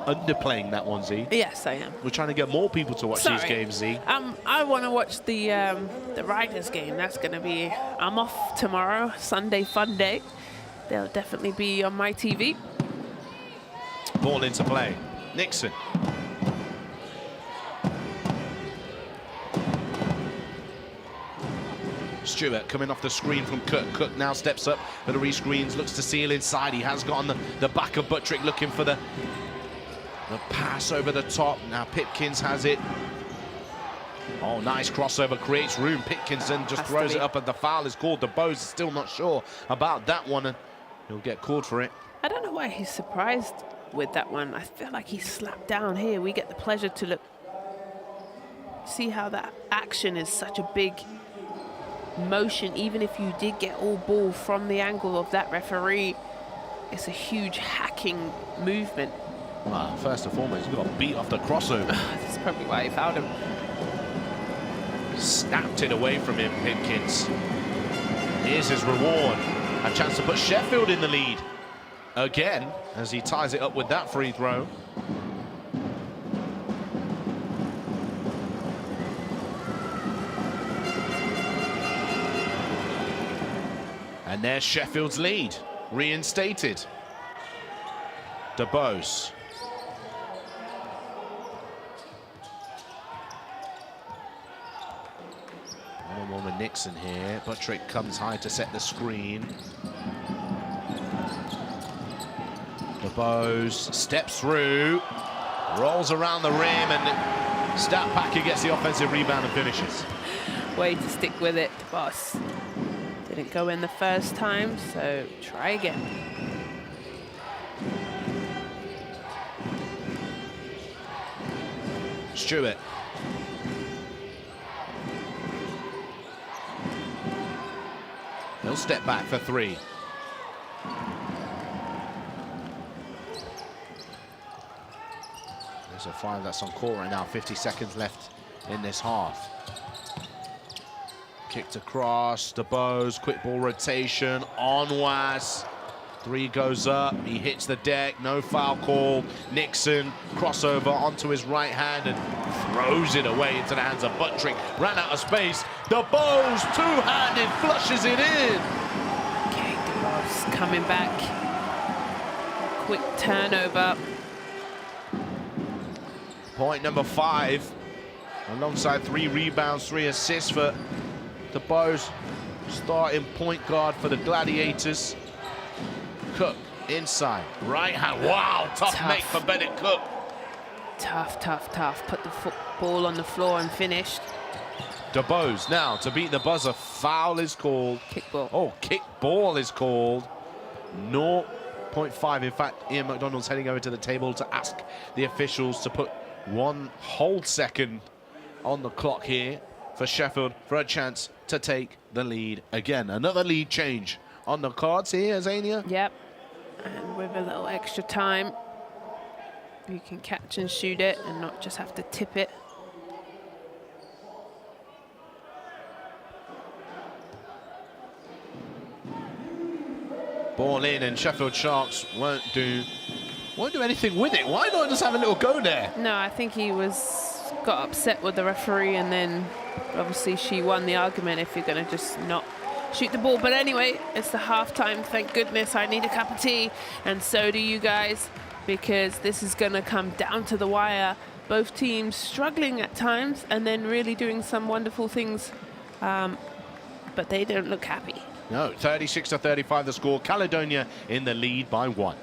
Underplaying that one, Z. Yes, I am. We're trying to get more people to watch these games, Z. I want to watch the Riders game. That's going to be... I'm off tomorrow, Sunday fun day. They'll definitely be on my TV. Ball into play. Nixon. Stewart coming off the screen from Cook. Cook now steps up, but re-screens, looks to seal inside. He has got on the back of Buttrick, looking for the pass over the top. Now Pipkins has it. Oh, nice crossover, creates room. Pipkins then just throws it up, and the foul is called. DeBose is still not sure about that one, and he'll get called for it. I don't know why he's surprised with that one. I feel like he's slapped down here. We get the pleasure to see how that action is such a big motion. Even if you did get all ball from the angle of that referee, it's a huge hacking movement. Well, first and foremost, he got beat off the crossover. That's probably why he fouled him. Snapped it away from him, Pipkins. Here's his reward. A chance to put Sheffield in the lead again as he ties it up with that free throw. And there's Sheffield's lead, reinstated. DeBose. One-on-one with Nixon here. Buttrick comes high to set the screen. DeBose steps through, rolls around the rim, and Stat Packer gets the offensive rebound and finishes. Way to stick with it, boss. Didn't go in the first time, so try again. Stewart. He'll step back for three. There's a five that's on court right now. 50 seconds left in this half. Kicked across, DeBose, quick ball rotation, Onwas. Three goes up, he hits the deck, no foul call. Nixon, crossover onto his right hand and throws it away into the hands of Buttrick. Ran out of space. The Bows, two-handed, flushes it in. Okay, the Bows coming back. Quick turnover. Point number 5, alongside 3 rebounds, 3 assists for the Bows. Starting point guard for the Gladiators. Cook inside, right hand. Wow, tough make for Bennett Cook. Tough. Put the ball on the floor and finished. DeBose now to beat the buzzer. Foul is called. Kick ball. Oh, kick ball is called. 0.5. In fact, Ian McDonald's heading over to the table to ask the officials to put 1 whole second on the clock here for Sheffield for a chance to take the lead again. Another lead change on the cards here, Zania. Yep. And with a little extra time, you can catch and shoot it and not just have to tip it. Ball in, and Sheffield Sharks won't do anything with it. Why not just have a little go there? No, I think he got upset with the referee, and then obviously she won the argument if you're going to just not shoot the ball. But anyway, it's the halftime. Thank goodness. I need a cup of tea, and so do you guys, because this is going to come down to the wire. Both teams struggling at times and then really doing some wonderful things, but they don't look happy. No, 36-35 the score. Caledonia in the lead by 1.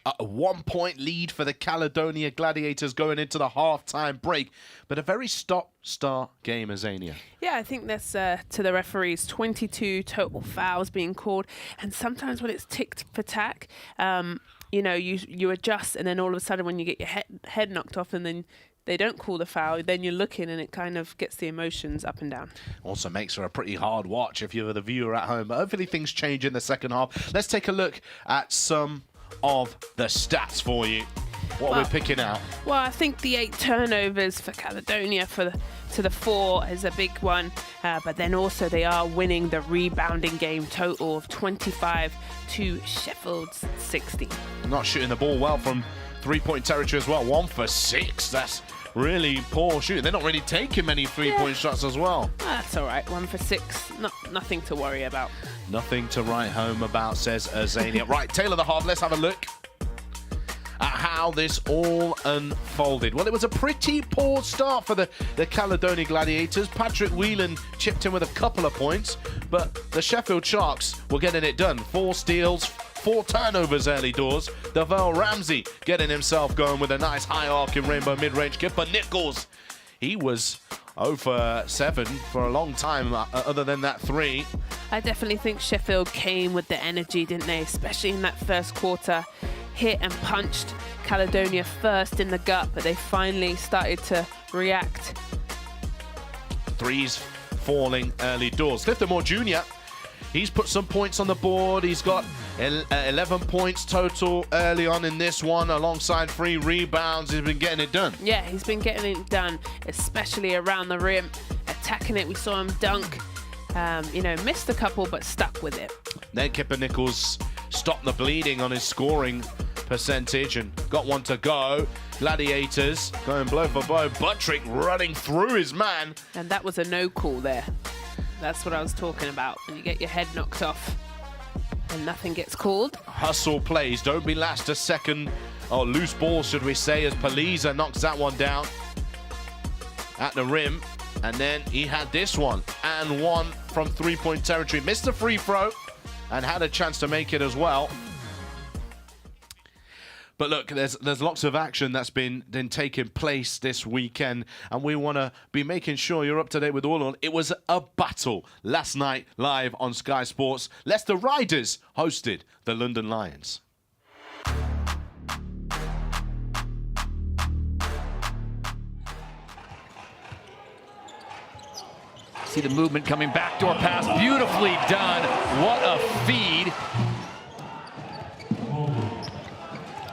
A 1-point lead for the Caledonia Gladiators going into the half-time break. But a very stop-start game, Azania. Yeah, I think that's to the referees. 22 total fouls being called. And sometimes when it's ticked for tack, you know, you adjust, and then all of a sudden when you get your head knocked off and then they don't call the foul, then you're looking and it kind of gets the emotions up and down. Also makes for a pretty hard watch if you're the viewer at home. But hopefully things change in the second half. Let's take a look at some of the stats for you. What are we picking out? Well, I think the 8 turnovers for Caledonia to the 4 is a big one. But then also they are winning the rebounding game, total of 25 to Sheffield's 60. Not shooting the ball well from three-point territory as well. 1 for 6. That's really poor shooting. They're not really taking many three-point shots as well. That's all right. 1 for 6. Nothing to worry about. Nothing to write home about, says Azania. Right, tail of the half. Let's have a look at how this all unfolded. Well, it was a pretty poor start for the Caledonia Gladiators. Patrick Whelan chipped in with a couple of points, but the Sheffield Sharks were getting it done. 4 steals, 4 turnovers early doors. Davell Ramsey getting himself going with a nice high arc in rainbow mid-range. Kipper Nichols, he was 0 for 7 for a long time, other than that 3. I definitely think Sheffield came with the energy, didn't they? Especially in that first quarter. Hit and punched Caledonia first in the gut, but they finally started to react. 3s falling early doors. Clifton Moore Jr., he's put some points on the board. He's got 11 points total early on in this one, alongside 3 rebounds. He's been getting it done. Yeah, he's been getting it done, especially around the rim, attacking it. We saw him dunk. Missed a couple, but stuck with it. Then Kipper Nichols stopped the bleeding on his scoring percentage and got one to go. Gladiators going blow for blow. Buttrick running through his man. And that was a no call there. That's what I was talking about. When you get your head knocked off and nothing gets called. Hustle plays. Don't be last a second. Oh, loose ball, should we say, as Paliza knocks that one down at the rim. And then he had this one and one from three-point territory. Missed the free throw and had a chance to make it as well. But look, there's lots of action that's been taking place this weekend, and we want to be making sure you're up to date with all of it. It was a battle last night live on Sky Sports. Leicester Riders hosted the London Lions. See the movement coming, backdoor pass, beautifully done. What a feed.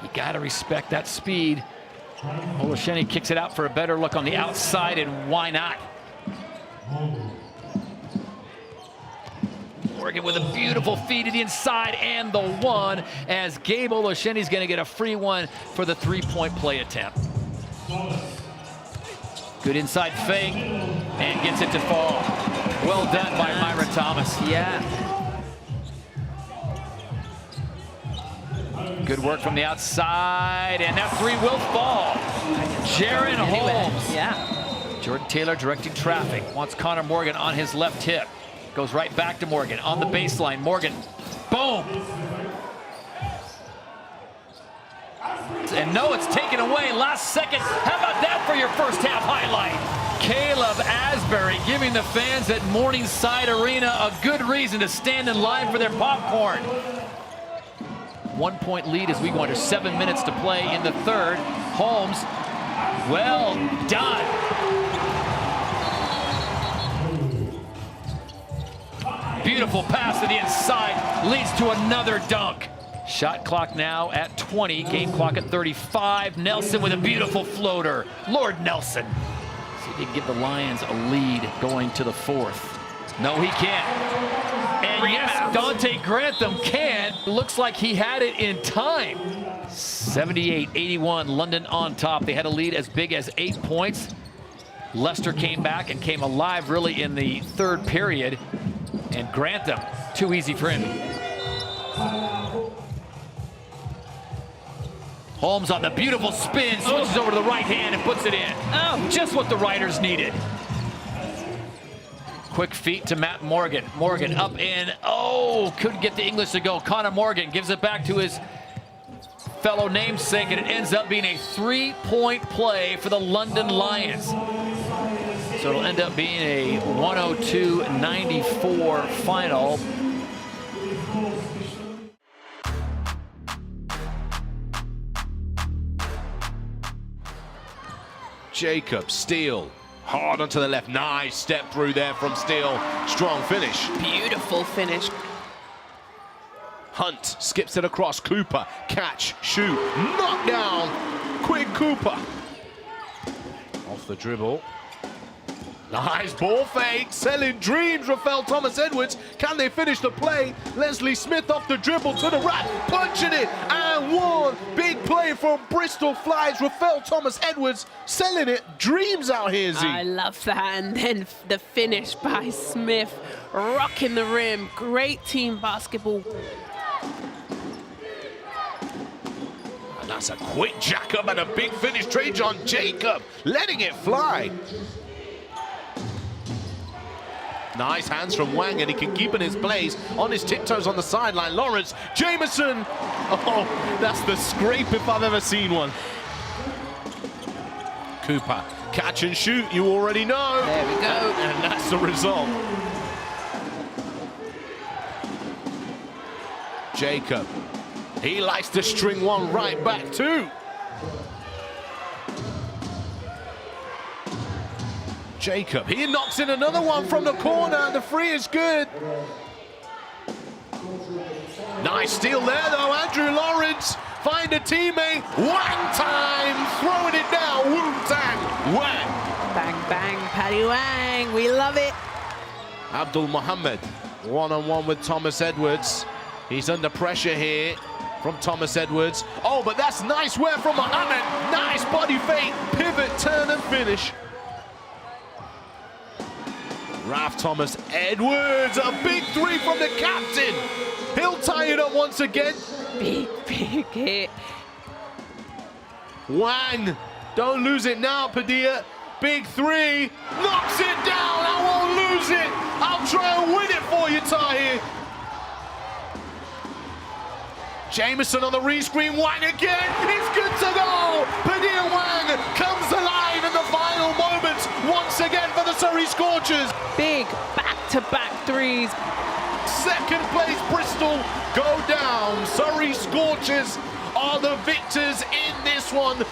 You gotta respect that speed. Olasheni kicks it out for a better look on the outside, and why not? Morgan with a beautiful feed to the inside and the one, as Gabe Olasheni's gonna get a free one for the three-point play attempt. Good inside fake, and gets it to fall. Well done by Myra Thomas. Yeah. Good work from the outside, and that 3 will fall. Jaron Holmes. Yeah. Jordan Taylor directing traffic. Wants Connor Morgan on his left hip. Goes right back to Morgan on the baseline. Morgan, boom. And no, it's taken away last second. How about that for your first half highlight? Caleb Asbury giving the fans at Morningside Arena a good reason to stand in line for their popcorn. 1-point lead as we go under 7 minutes to play in the third. Holmes, well done. Beautiful pass to the inside, leads to another dunk. Shot clock now at 20, game clock at 35. Nelson with a beautiful floater. Lord Nelson. See if he can give the Lions a lead going to the fourth. No, he can't. And yes, Dante Grantham can. Looks like he had it in time. 78-81, London on top. They had a lead as big as 8 points. Leicester came back and came alive really in the third period. And Grantham, too easy for him. Holmes on the beautiful spin, switches over to the right hand and puts it in. Oh, just what the Riders needed. Quick feet to Matt Morgan. Morgan up in, oh, couldn't get the English to go. Connor Morgan gives it back to his fellow namesake, and it ends up being a 3-point play for the London Lions. So it'll end up being a 102-94 final. Jacob, Steele, hard onto the left. Nice step through there from Steele. Strong finish. Beautiful finish. Hunt skips it across. Cooper, catch, shoot, knock down. Quick Cooper. Off the dribble. Nice ball fake, selling dreams, Rafael Thomas-Edwards. Can they finish the play? Leslie Smith off the dribble to the right, punching it, and one. Big play from Bristol Flies, Rafael Thomas-Edwards selling it. Dreams out here, Z. I love that, and then the finish by Smith, rocking the rim. Great team basketball. And that's a quick jack up and a big finish. Trajan Jacob letting it fly. Nice hands from Wang, and he can keep in his place on his tiptoes on the sideline. Lawrence, Jameson. Oh, that's the scrape if I've ever seen one. Cooper, catch and shoot, you already know. There we go. And that's the result. Jacob, he likes to string one right back too. Jacob, he knocks in another one from the corner, and the free is good. Nice steal there though, Andrew Lawrence. Find a teammate, Wang time, throwing it down, Wu-Tang, Wang. Bang, bang, Paddy Wang, we love it. Abdul Mohammed, one-on-one with Thomas-Edwards. He's under pressure here from Thomas-Edwards. Oh, but that's nice work from Mohammed. Nice body fake, pivot, turn and finish. Raf Thomas-Edwards, a big three from the captain. He'll tie it up once again. Big hit. Wang, don't lose it now, Padilla. Big three, knocks it down. I won't lose it. I'll try and win it for you, Tahir. Jameson on the rescreen, Wang again. It's good to go. Padilla Wang comes alive in the final moments once again for the Surrey Scorchers. Big back-to-back threes. Second place Bristol go down. Surrey Scorchers are the victors in this one.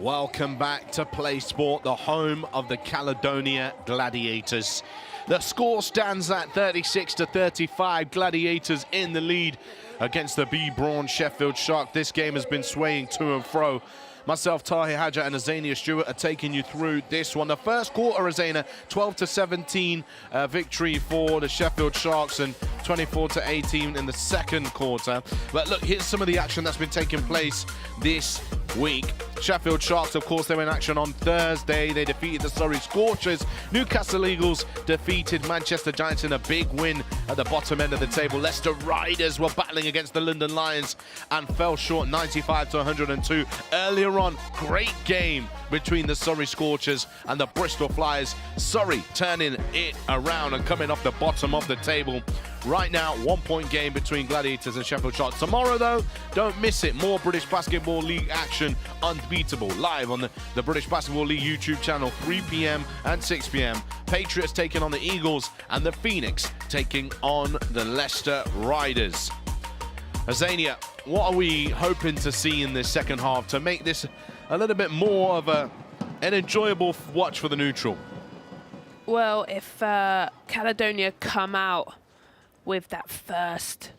Welcome back to Play Sport, the home of the Caledonia Gladiators. The score stands at 36-35. Gladiators in the lead against the Braun Sheffield Sharks. This game has been swaying to and fro. Myself, Tahir Hadja, and Azania Stewart are taking you through this one. The first quarter, Azania, 12-17 victory for the Sheffield Sharks and 24-18 in the second quarter. But look, here's some of the action that's been taking place this week. Sheffield Sharks, of course, they were in action on Thursday. They defeated the Surrey Scorchers. Newcastle Eagles defeated Manchester Giants in a big win at the bottom end of the table. Leicester Riders were battling against the London Lions and fell short 95-102. Earlier on, great game between the Surrey Scorchers and the Bristol Flyers. Surrey turning it around and coming off the bottom of the table. Right now, 1-point game between Gladiators and Sheffield Sharks. Tomorrow, though, don't miss it. More British Basketball League action, unbeatable, live on the British Basketball League YouTube channel, 3 p.m. and 6 p.m. Patriots taking on the Eagles and the Phoenix taking on the Leicester Riders. Azania, what are we hoping to see in this second half to make this a little bit more of an enjoyable watch for the neutral? Well, if Caledonia come out with that first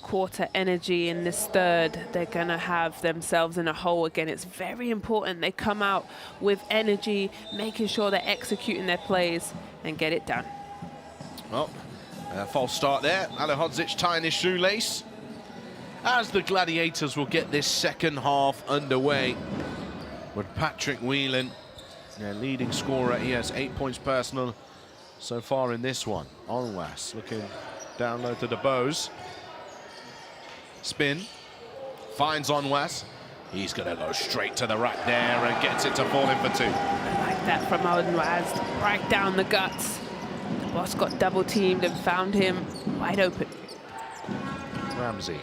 quarter energy in this third, they're going to have themselves in a hole again. It's very important they come out with energy, making sure they're executing their plays and get it done. Well, false start there. Ali Hodzic tying his shoelace as the Gladiators will get this second half underway with Patrick Whelan, their leading scorer. He has 8 points personal so far in this one. Onwas looking down low to the Bows. Spin. Finds Onwas. He's going to go straight to the rack there and gets it to fall in for two. I like that from Onwas. Right down the guts. The boss got double teamed and found him wide open. Ramsey.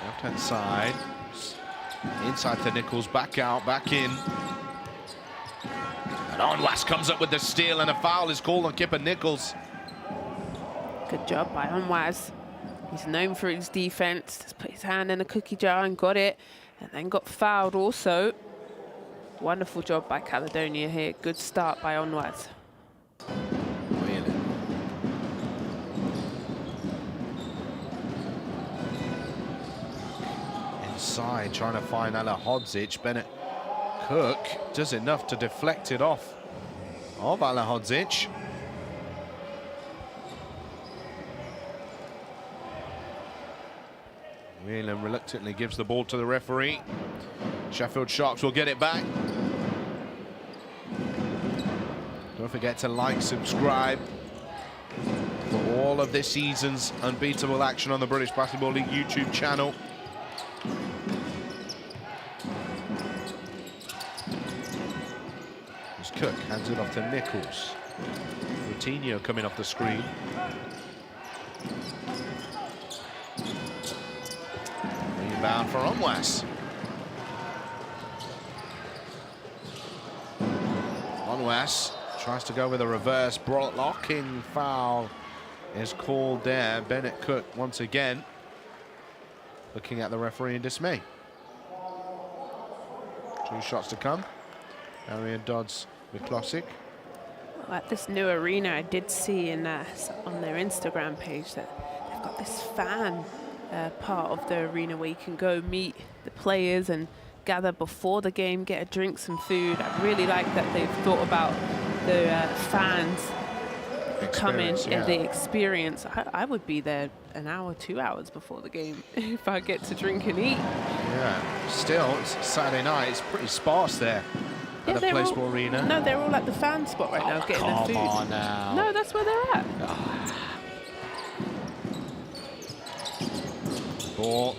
Left-hand side. Inside to Nichols. Back out. Back in. And Onwas comes up with the steal, and a foul is called on Kipper Nichols. Good job by Onwas. He's known for his defense. Just put his hand in the cookie jar and got it, and then got fouled also. Wonderful job by Caledonia here. Good start by Onwas. Really? Inside, trying to find Ali Hodzic. Bennett Cook does enough to deflect it off of Ali Hodzic. Whelan reluctantly gives the ball to the referee. Sheffield Sharks will get it back. Don't forget to like, subscribe for all of this season's unbeatable action on the British Basketball League YouTube channel. Cook hands it off to Nichols. Coutinho coming off the screen. Rebound for Onwas. Onwas tries to go with a reverse. Blocking foul is called there. Bennett Cook once again looking at the referee in dismay. 2 shots to come. Arian Dodds with Classic. Well, at this new arena, I did see on their Instagram page that they've got this fan part of the arena where you can go meet the players and gather before the game, get a drink, some food. I really like that they've thought about the fans coming and the experience. I would be there an hour, 2 hours before the game if I get to drink and eat. Yeah, still, it's Saturday night. It's pretty sparse there. At the Play Sport Arena. No, they're all at the fan spot right now getting their food. Come on now. No, that's where they're at. Ball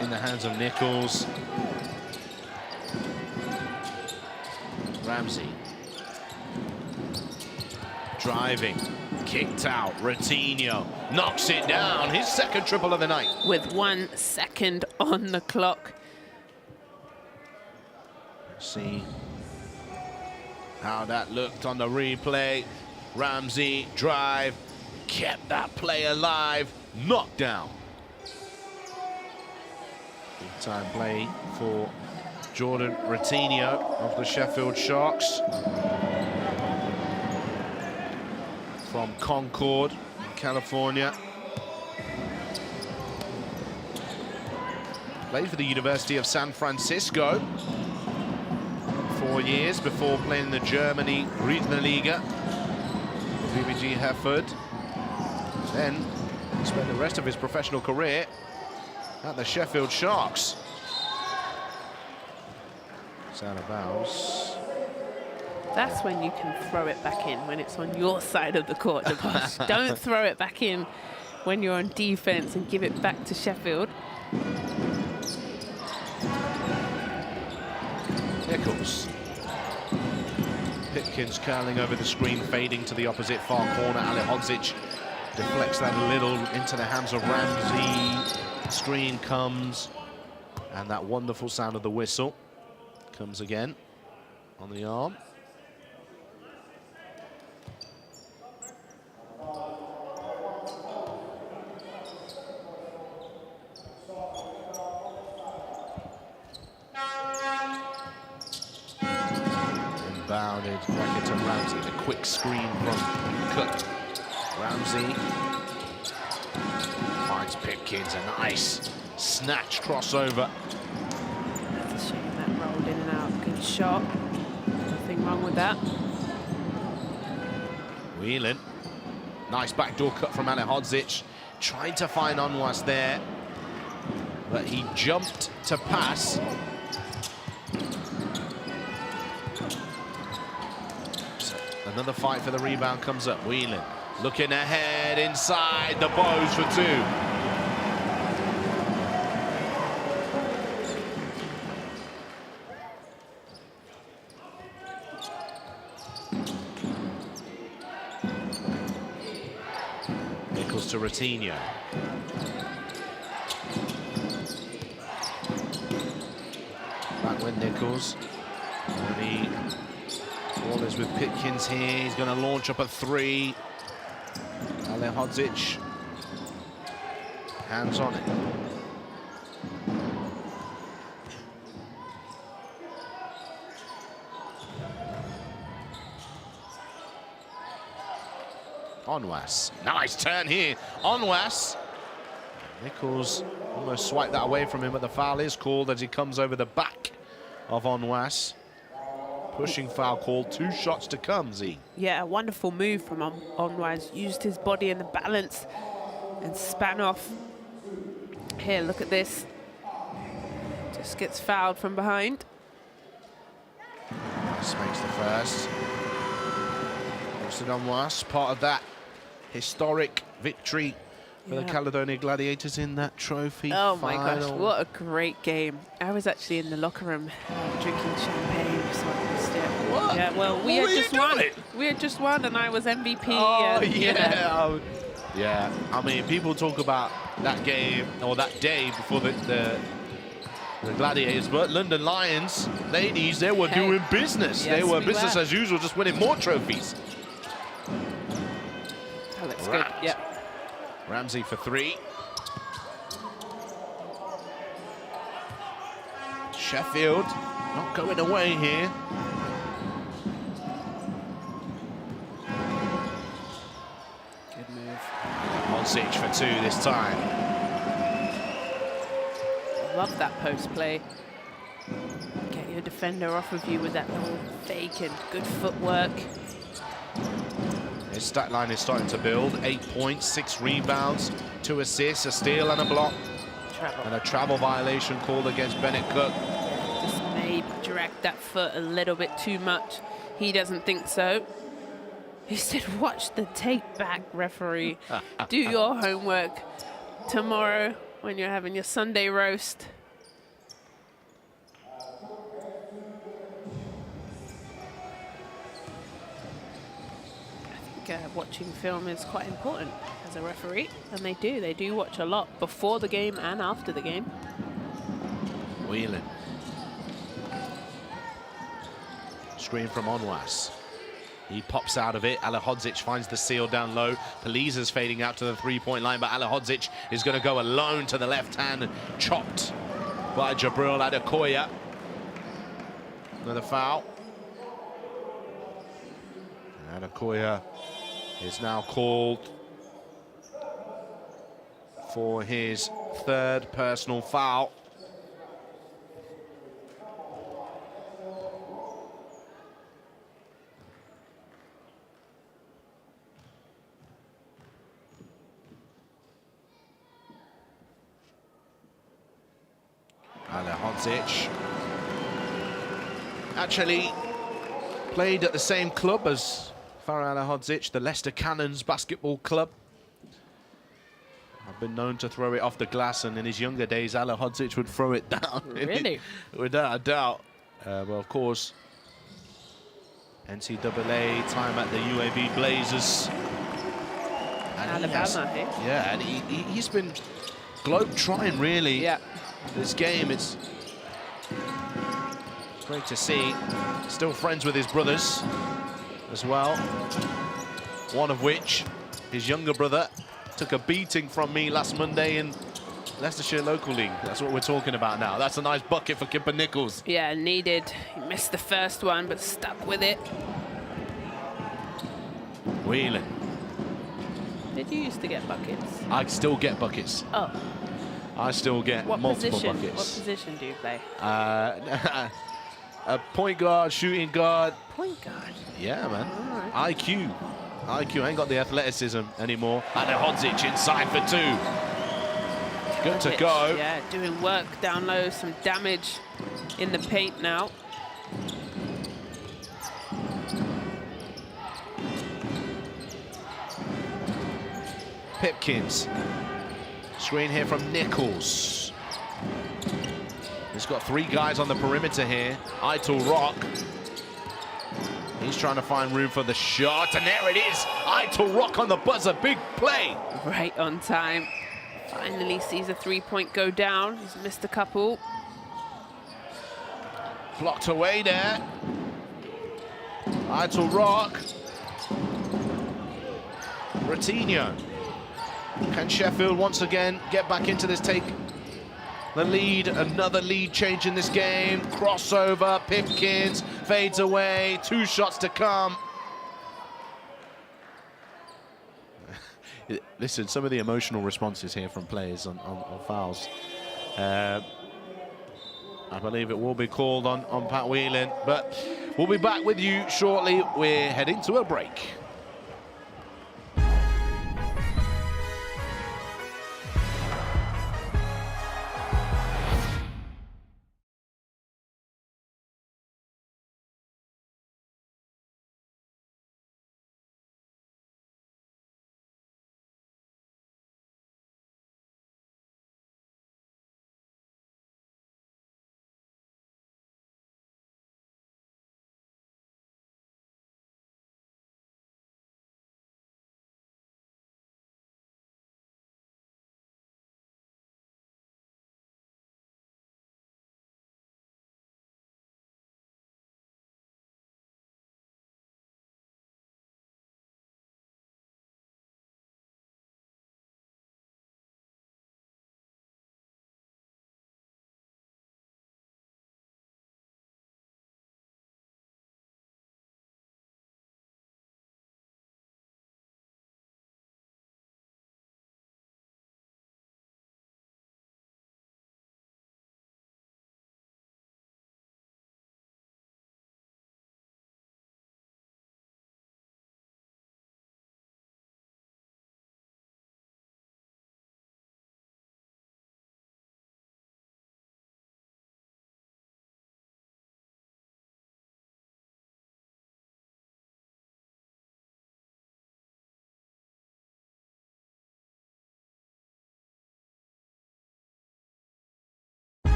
in the hands of Nichols. Ramsey. Driving. Kicked out. Ratinho knocks it down. His second triple of the night. With 1 second on the clock. See how that looked on the replay. Ramsey drive, kept that play alive, knocked down. Time play for Jordan Ratinho of the Sheffield Sharks. From Concord, California. Played for the University of San Francisco 4 years before playing in the Germany Regionalliga, VBG Herford. Then spent the rest of his professional career at the Sheffield Sharks. It's out of bounds. That's when you can throw it back in, when it's on your side of the court. Don't throw it back in when you're on defense and give it back to Sheffield. Nichols. Pitkins curling over the screen, fading to the opposite far corner. Alihodzic deflects that a little into the hands of Ramsey. Screen comes, and that wonderful sound of the whistle comes again on the arm. Inbounded back into Ramsey. The quick screen from Cook. Ramsey finds Pitkins, a nice snatch crossover. That's a shame that rolled in and out. Good shot. Nothing wrong with that. Whelan. Nice backdoor cut from Alihodzic. Tried to find Onwas there, but he jumped to pass. So another fight for the rebound comes up. Whelan looking ahead inside the bows for two. Nichols to Ratinho. Back with Nichols. And the ball is with Pitkins here. He's going to launch up a three. Alihodzic. Hands on it. Onwas. Nice turn here. Onwas. Nichols almost swiped that away from him, but the foul is called as he comes over the back of Onwas. Pushing foul call. 2 shots to come, Z. Yeah, a wonderful move from Onwas. Used his body and the balance and span off. Here, look at this. Just gets fouled from behind. This makes the first. Onwas, part of that historic victory for the Caledonia Gladiators in that trophy Oh my final. gosh, what a great game. I was actually in the locker room drinking champagne, so I missed it. What? Yeah, well, we What had were just you won. doing? We had just won and I was MVP. Oh, and, yeah. Yeah, I mean, people talk about that game or that day before the Gladiators, but London Lions, ladies, they were doing business. Yes, they were we business were. as usual, just winning more trophies. Oh, that's good. Yeah. Ramsey for 3. Sheffield not going away here. Good move. Onsic for 2 this time. Love that post play. Get your defender off of you with that little fake and good footwork. His stat line is starting to build. 8 points, 6 rebounds, 2 assists, a steal and a block. Travel. And a travel violation called against Bennett Cook. Just maybe dragged that foot a little bit too much. He doesn't think so. He said, watch the tape back, referee. Do your homework tomorrow when you're having your Sunday roast. I think watching film is quite important as a referee, and they do watch a lot before the game and after the game. Whelan. Screen from Onwas. He pops out of it. Alihodzic finds the seal down low. Palisa's fading out to the 3-point line, but Alihodzic is going to go alone to the left hand and chopped by Jabril Adekoya. Another foul. Adekoya is now called for his third personal foul. Hodzic actually played at the same club as Farah Hodzic, the Leicester Cannons basketball club. I've been known to throw it off the glass, and in his younger days, Hodzic would throw it down. Really? Without a doubt. Well, of course, NCAA time at the UAB Blazers. And Alabama, hey? Yeah, and he's been globe-trotting, really. Yeah. This game, it's great to see. Still friends with his brothers as well. One of which, his younger brother, took a beating from me last Monday in Leicestershire Local League. That's what we're talking about now. That's a nice bucket for Kipper Nichols. Yeah, needed. He missed the first one, but stuck with it. Whelan. Did you used to get buckets? I still get buckets. Oh. I still get multiple buckets. What position do you play? A point guard, shooting guard. Point guard? Yeah, man. Right. IQ. I ain't got the athleticism anymore. And Hodzic inside for two. Good to go. Yeah, doing work down low, some damage in the paint now. Pipkins. Screen here from Nichols. He's got three guys on the perimeter here. Aitul Rock. He's trying to find room for the shot, and there it is. Aitul Rock on the buzzer, big play. Right on time. Finally sees a three-point go down. He's missed a couple. Blocked away there. Aitul Rock. Ratinho. Can Sheffield once again get back into this, take the lead? Another lead change in this game. Crossover, Pipkins fades away. 2 shots to come. Listen, some of the emotional responses here from players on fouls. I believe it will be called on Pat Whelan, but we'll be back with you shortly. We're heading to a break.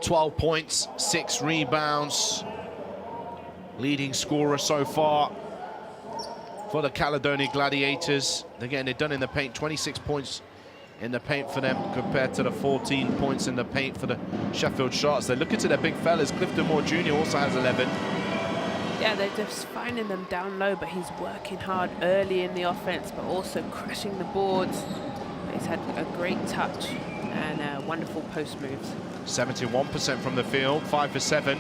$12 points, 6 rebounds. Leading scorer so far for the Caledonia Gladiators. They're getting it done in the paint. 26 points in the paint for them compared to the 14 points in the paint for the Sheffield Sharks. They're looking to their big fellas. Clifton Moore Jr. also has 11. Yeah, they're just finding them down low, but he's working hard early in the offense, but also crashing the boards. He's had a great touch and wonderful post moves. 71% from the field, 5 for 7.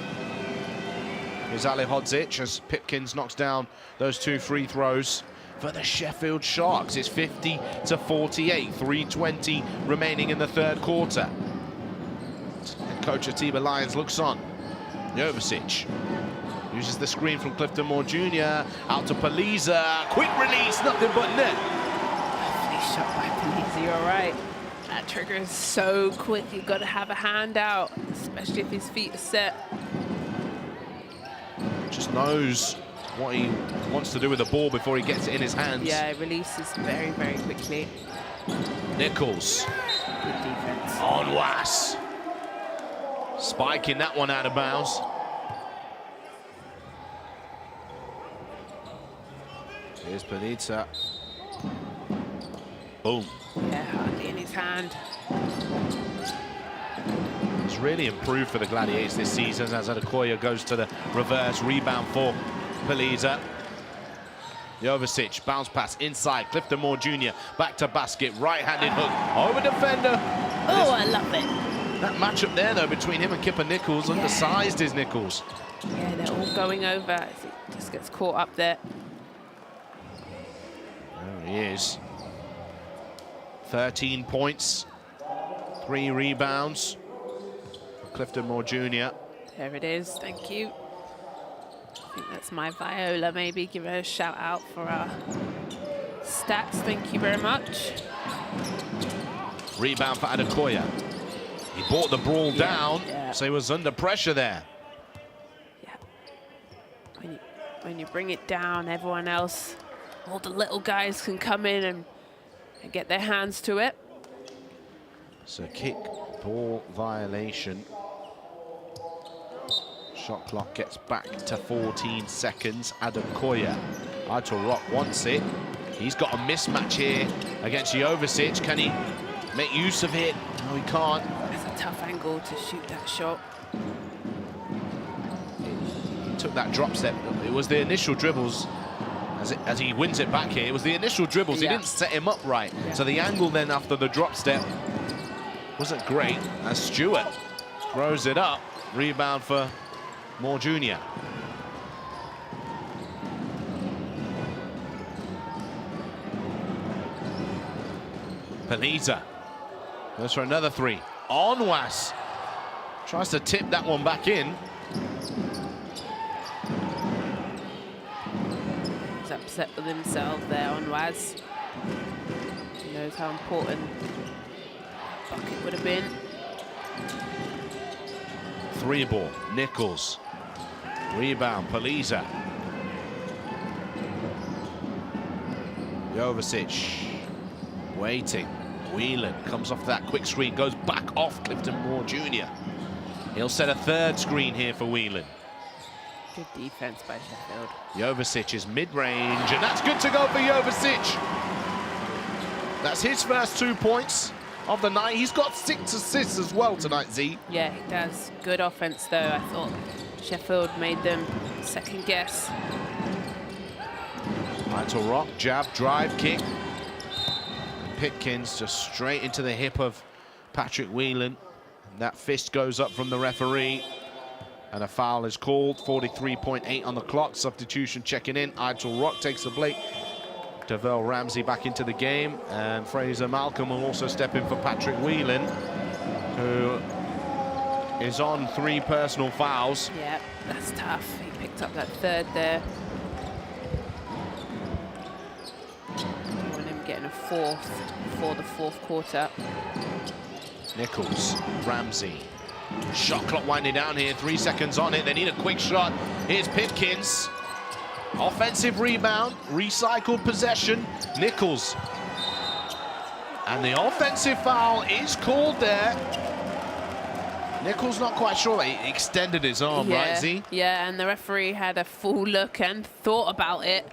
Here's Ali Hodzic as Pipkins knocks down those 2 free throws for the Sheffield Sharks. It's 50-48, 3:20 remaining in the third quarter. And coach Atiba Lyons looks on. Jovicic uses the screen from Clifton Moore Jr. out to Paliza. Quick release, nothing but net. Lovely shot by Paliza, you're right. That trigger is so quick, you've got to have a hand out, especially if his feet are set. Just knows what he wants to do with the ball before he gets it in his hands. Yeah, it releases very, very quickly. Nichols. Good defense. On Was. Spiking that one out of bounds. Here's Panizza. Boom. Yeah, hardly in his hand. It's really improved for the Gladiators this season as Adekoya goes to the reverse rebound for Paliza. Jovicic, bounce pass inside. Clifton Moore Jr. back to basket. Right-handed hook over defender. Oh, I love it. That matchup there, though, between him and Kipper Nichols, undersized is Nichols. Yeah, they're all going over as he just gets caught up there. There he is. 13 points, 3 rebounds. Clifton Moore Jr. There it is, thank you. I think that's my Viola, maybe. Give her a shout out for our stats, thank you very much. Rebound for Adekoya. He brought the ball down, yeah. so he was under pressure there. Yeah. When you bring it down, everyone else, all the little guys can come in and get their hands to it. So kick, ball violation. Shot clock gets back to 14 seconds. Adekoya. Aitor Rock wants it. He's got a mismatch here against Jovicic. Can he make use of it? No, he can't. That's a tough angle to shoot that shot. He took that drop step. It was the initial dribbles. As he wins it back here, it was the initial dribbles. Yeah. He didn't set him up right. Yeah. So the angle then after the drop step wasn't great. As Stewart throws it up. Rebound for Moore Jr. Paliza goes for another 3. On Was. Tries to tip that one back in. He's upset with himself there on Was. He knows how important bucket would have been. 3 ball, Nichols. Rebound, Paliza. Jovicic waiting. Whelan comes off that quick screen, goes back off Clifton Moore Jr. He'll set a 3rd screen here for Whelan. Good defense by Sheffield. Jovicic is mid-range, and that's good to go for Jovicic. That's his first 2 points of the night. He's got 6 assists as well tonight, Z. Yeah, he does. Good offense, though. I thought Sheffield made them second guess. Aitor Rock, jab, drive, kick. And Pipkins just straight into the hip of Patrick Whelan. And that fist goes up from the referee. And a foul is called. 43.8 on the clock. Substitution checking in. Aitor Rock takes the break. Devell Ramsey back into the game. And Fraser Malcolm will also step in for Patrick Whelan, who is on 3 personal fouls. Yeah, that's tough. He picked up that 3rd there. I want him getting a 4th for the 4th quarter. Nichols, Ramsey. Shot clock winding down here, 3 seconds on it. They need a quick shot. Here's Pipkins. Offensive rebound, recycled possession. Nichols. And the offensive foul is called there. Nichols not quite sure. He extended his arm, right, Z? Yeah, and the referee had a full look and thought about it.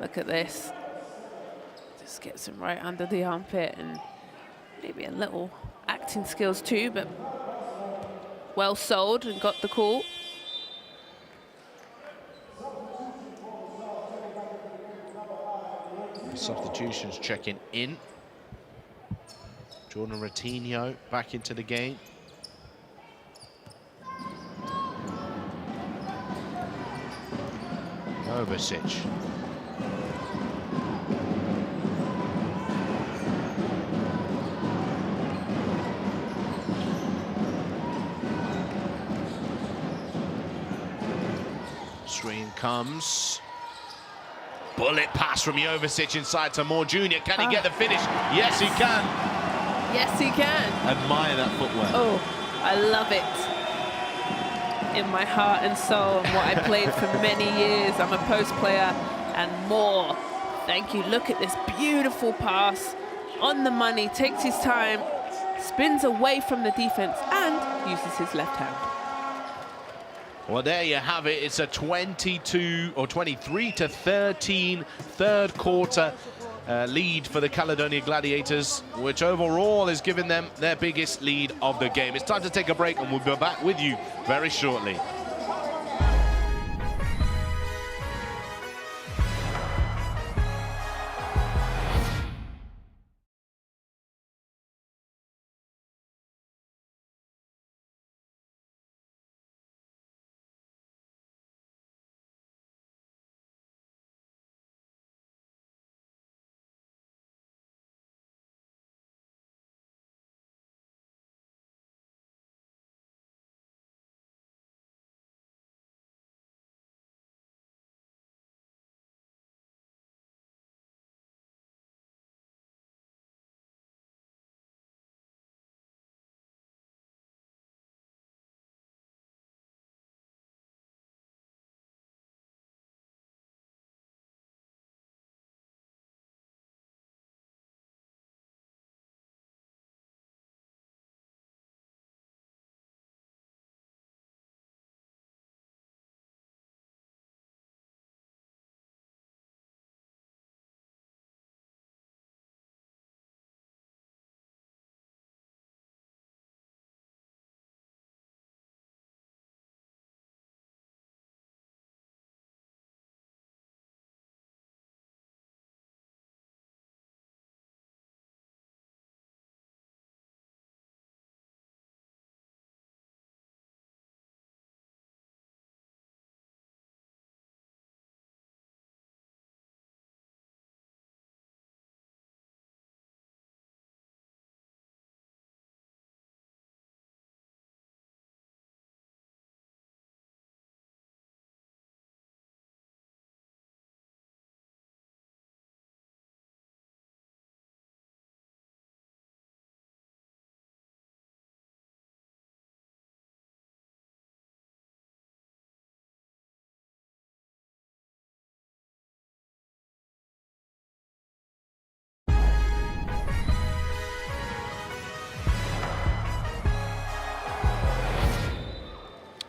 Look at this. Just gets him right under the armpit, and maybe a little acting skills too, but well sold and got the call. Substitutions checking in. Jordan Ratinho back into the game. Kovacic. Screen comes. Bullet pass from Jovicic inside to Moore Jr. Can he get the finish? Yes, he can. Yes, he can. Admire that footwork. Oh, I love it. In my heart and soul, and what I played for many years. I'm a post player and more. Thank you. Look at this beautiful pass. On the money, takes his time, spins away from the defense and uses his left hand. Well, there you have it. It's a 22 or 23 to 13 third quarter lead for the Caledonia Gladiators, which overall is giving them their biggest lead of the game. It's time to take a break, and we'll be back with you very shortly.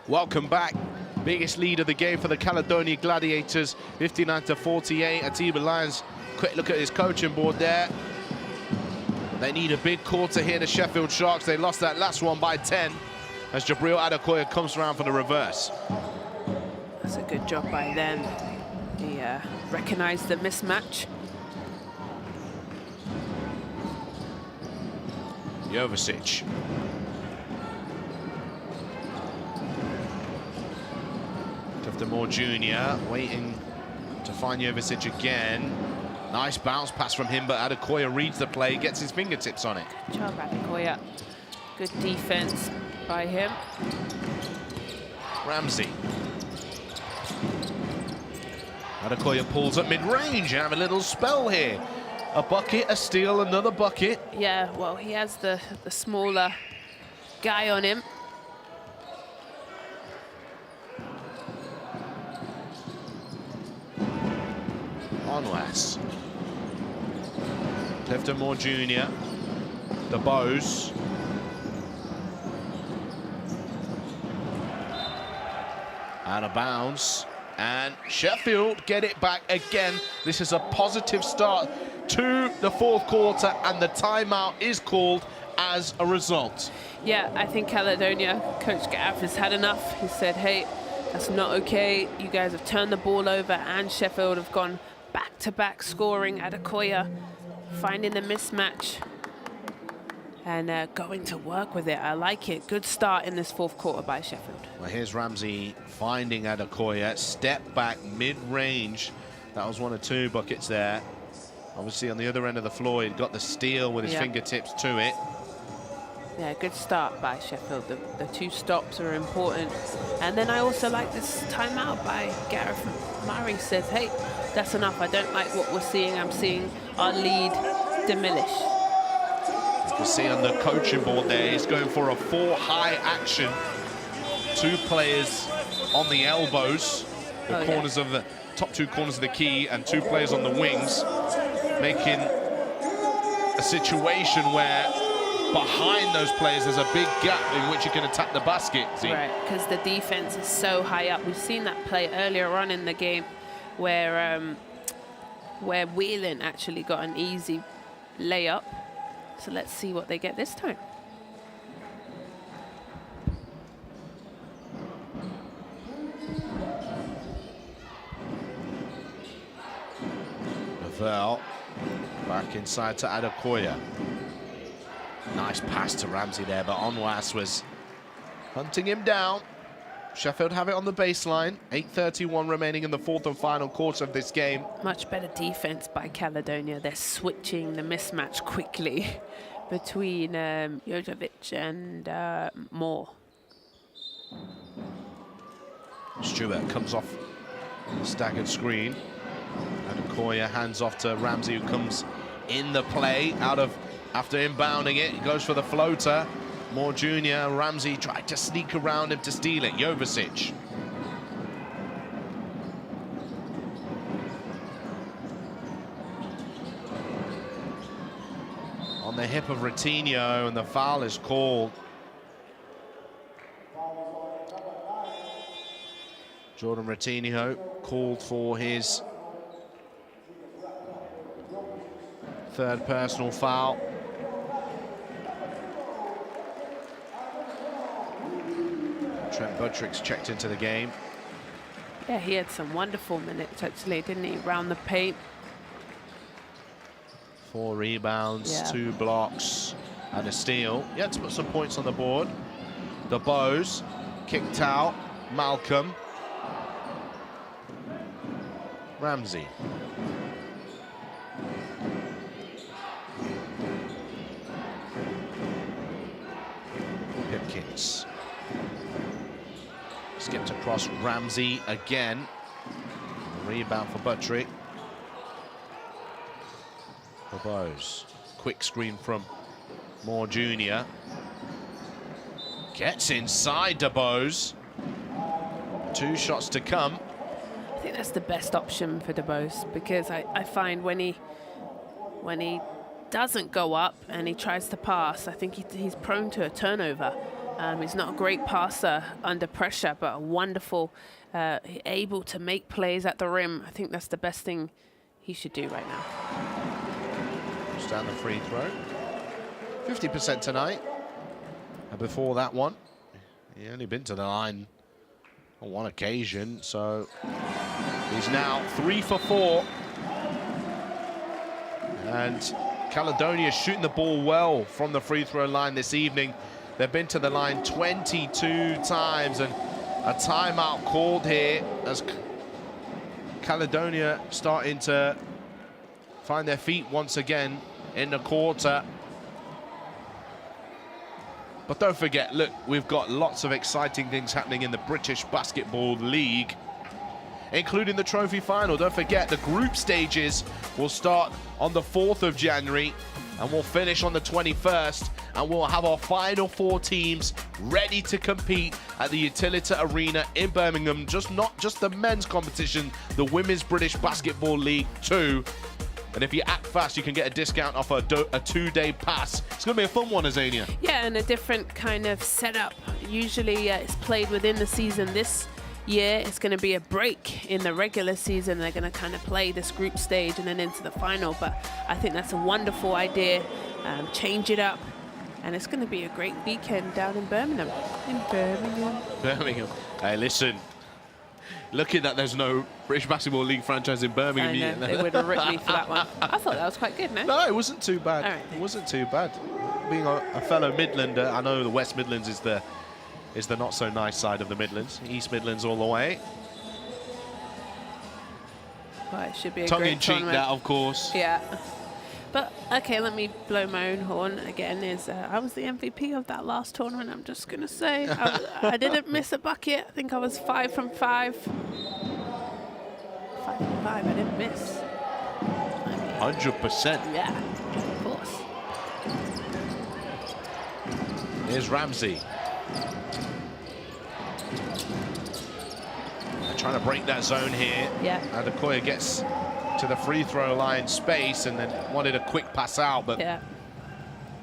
Welcome back. Biggest lead of the game for the Caledonia Gladiators, 59 to 48. Atiba Lyons, quick look at his coaching board there. They need a big quarter here, the Sheffield Sharks. They lost that last one by 10 as Jabril Adekoya comes around for the reverse. That's a good job by them. He recognized the mismatch. Jovicic. Moore Jr. waiting to find Jovicic again. Nice bounce pass from him, but Adekoya reads the play, gets his fingertips on it. Good job, Adekoya. Good defense by him. Ramsey. Adekoya pulls up mid-range and have a little spell here. A bucket, a steal, another bucket. Yeah, well, he has the smaller guy on him. Onwas. Clifton Moore Jr. The Bows. Out of bounds. And Sheffield get it back again. This is a positive start to the fourth quarter, and the timeout is called as a result. Yeah, I think Caledonia, Coach Gaff has had enough. He said, hey, that's not okay. You guys have turned the ball over, and Sheffield have gone back-to-back scoring. Adekoya finding the mismatch and going to work with it. I like it. Good start in this fourth quarter by Sheffield. Well, here's Ramsey finding Adekoya. Step back, mid-range. That was 1 or 2 buckets there. Obviously, on the other end of the floor, he got the steal with his fingertips to it. Yeah, good start by Sheffield. The 2 stops are important. And then I also like this timeout by Gareth Murray. Says, hey, that's enough. I don't like what we're seeing. I'm seeing our lead diminish. You can see on the coaching board there, he's going for a 4 high action. 2 players on the elbows, the corners of the top 2 corners of the key, and 2 players on the wings, making a situation where behind those players there's a big gap in which you can attack the basket. Right, because the defense is so high up. We've seen that play earlier on in the game where Whelan actually got an easy layup. So let's see what they get this time. Lavelle back inside to Adekoya. Nice pass to Ramsey there, but Onwas was hunting him down. Sheffield have it on the baseline. 8:31 remaining in the 4th and final quarter of this game. Much better defense by Caledonia. They're switching the mismatch quickly between Jojovic and Moore. Stewart comes off the staggered screen. Adekoya hands off to Ramsey, who comes in the play after inbounding it. He goes for the floater. Moore Jr. Ramsey tried to sneak around him to steal it. Jovicic. On the hip of Ratinho, and the foul is called. Jordan Ratinho called for his 3rd personal foul. Trent Buttrick's checked into the game. Yeah, he had some wonderful minutes actually, didn't he? Round the paint. 4 rebounds, 2 blocks, and a steal. Yeah, to put some points on the board. The Bows kicked out. Malcolm. Ramsey. Hipkins. Skipped across Ramsey again. Rebound for Buttrick. The Bows. Quick screen from Moore Jr. Gets inside DeBose. 2 shots to come. I think that's the best option for DeBose, because I find when he doesn't go up and he tries to pass, I think he's prone to a turnover. He's not a great passer under pressure, but a wonderful, able to make plays at the rim. I think that's the best thing he should do right now. Just down the free throw. 50% tonight. And before that one, he only been to the line on 1 occasion, so he's now 3 for 4. And Caledonia shooting the ball well from the free throw line this evening. They've been to the line 22 times, and a timeout called here as Caledonia starting to find their feet once again in the quarter. But don't forget, look, we've got lots of exciting things happening in the British Basketball League, including the trophy final. Don't forget, the group stages will start on the 4th of January and we'll finish on the 21st, and we'll have our final 4 teams ready to compete at the Utilita Arena in Birmingham. Not just the men's competition, the Women's British Basketball League too. And if you act fast, you can get a discount off a 2-day pass. It's going to be a fun one, Azania. Yeah, and a different kind of setup. Usually it's played within the season. This year it's going to be a break in the regular season. They're going to kind of play this group stage and then into the final. But I think that's a wonderful idea. Change it up. And it's going to be a great weekend down in Birmingham. Birmingham. Hey, listen. Looking that there's no British Basketball League franchise in Birmingham I know, yet. they would have ripped me for that one. I thought that was quite good, no? No, it wasn't too bad. All right, It wasn't too bad. Being a fellow Midlander, I know the West Midlands is the not so nice side of the Midlands. East Midlands all the way. Well, it should be a Tongue great in cheek, tournament. that of course. Yeah. But, okay, let me blow my own horn again. I was the MVP of that last tournament, I'm just going to say. I didn't miss a bucket. I think I was 5 from 5. 5 from 5, I didn't miss. 100%. Yeah, of course. Here's Ramsey. They're trying to break that zone here. Yeah. Adekoya gets to the free throw line space and then wanted a quick pass out, but Yeah.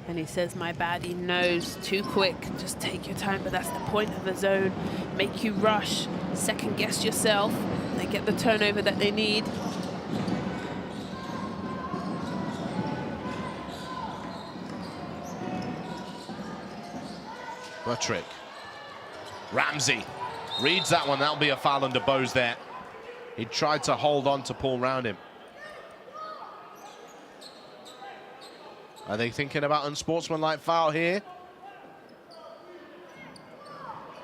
And he says, my bad, he knows, too quick, just take your time, but that's the point of the zone. Make you rush, second guess yourself, they get the turnover that they need. Buttrick. Ramsey reads that one. That'll be a foul under Bose there. He tried to hold on to pull round him. Are they thinking about unsportsmanlike foul here?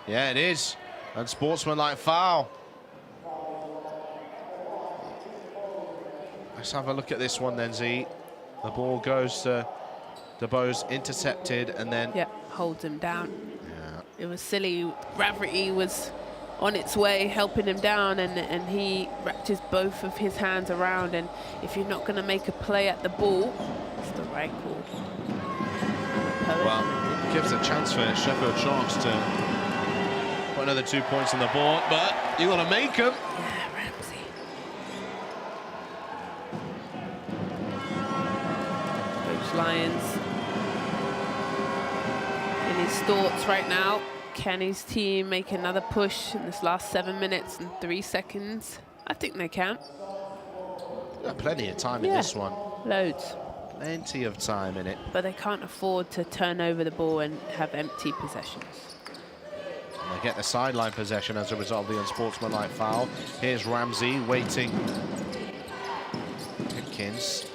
Yeah, it is. Unsportsmanlike foul. Let's have a look at this one then, Z. The ball goes to Bose, intercepted, and then... Yeah, holds him down. Yeah. It was silly. Gravity was on its way, helping him down, and he wrapped both of his hands around. And if you're not going to make a play at the ball, it's the right call. Well, gives a chance for Sheffield Sharks to put another 2 points on the board, but you got to make them. Yeah, Ramsey. Coach Lyons in his thoughts right now. Can his team make another push in this last 7 minutes and 3 seconds? I think they can. Got plenty of time in this one. Loads. Plenty of time in it. But they can't afford to turn over the ball and have empty possessions. And they get the sideline possession as a result of the unsportsmanlike foul. Here's Ramsey waiting. Pipkins.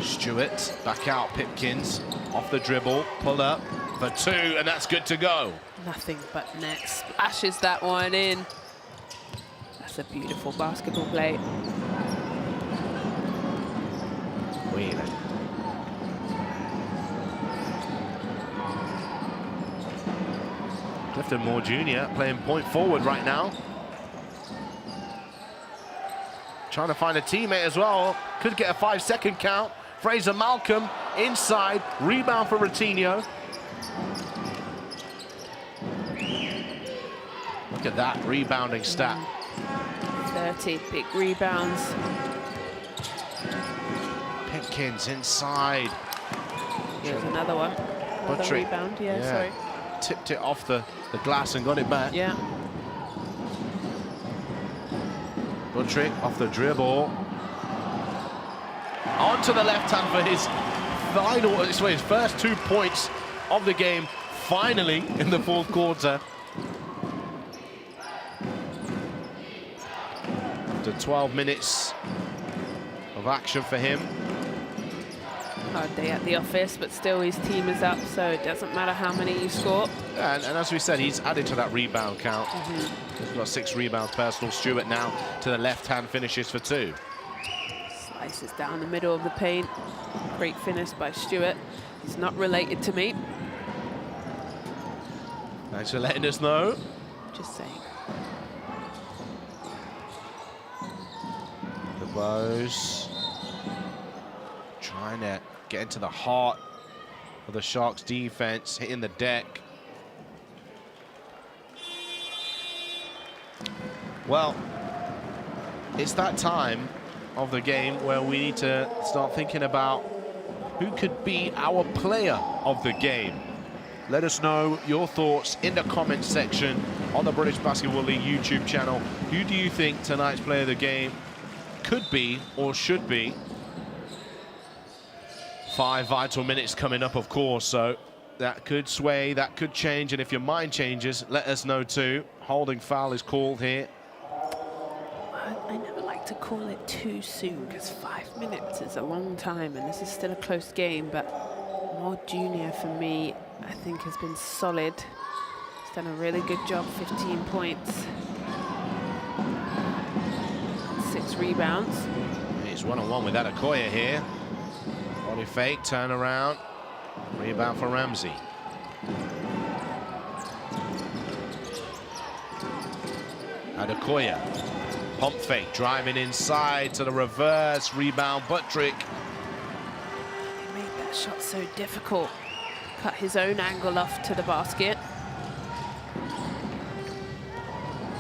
Stewart back out. Pipkins off the dribble. Pull up for 2, and that's good to go. Nothing but net. Splashes that one in. That's a beautiful basketball play. Wheeler. Clifton Moore Jr. playing point forward right now. Trying to find a teammate as well. Could get a 5-second count. Fraser Malcolm inside. Rebound for Ratinho. Look at that rebounding stat. 30 big rebounds. Pipkins inside. Here's another one. Another Buttrick. rebound, yeah, sorry. Tipped it off the glass and got it back. Yeah. Buttrick off the dribble. Onto the left hand for his first 2 points of the game, finally in the fourth quarter. After 12 minutes of action for him. Hard day at the office, but still his team is up, so it doesn't matter how many you score. And as we said, he's added to that rebound count. He's got 6 rebounds personal. Stewart now to the left hand, finishes for 2. Slices down the middle of the paint. Great finish by Stewart. He's not related to me. Thanks for letting us know. Just saying. The Bose trying to get into the heart of the Sharks defense, hitting the deck. Well, it's that time of the game where we need to start thinking about who could be our player of the game. Let us know your thoughts in the comments section on the British Basketball League YouTube channel. Who do you think tonight's player of the game could be or should be? 5 vital minutes coming up, of course, so that could sway, that could change, and if your mind changes, let us know too. Holding foul is called here. to call it too soon, because 5 minutes is a long time and this is still a close game, but Moore Jr. for me, I think has been solid. He's done a really good job, 15 points. 6 rebounds. He's one-on-one with Adekoya here. Body fake, turn around. Rebound for Ramsey. Adekoya. Pump fake, driving inside to the reverse. Rebound, butt trick. He made that shot so difficult. Cut his own angle off to the basket.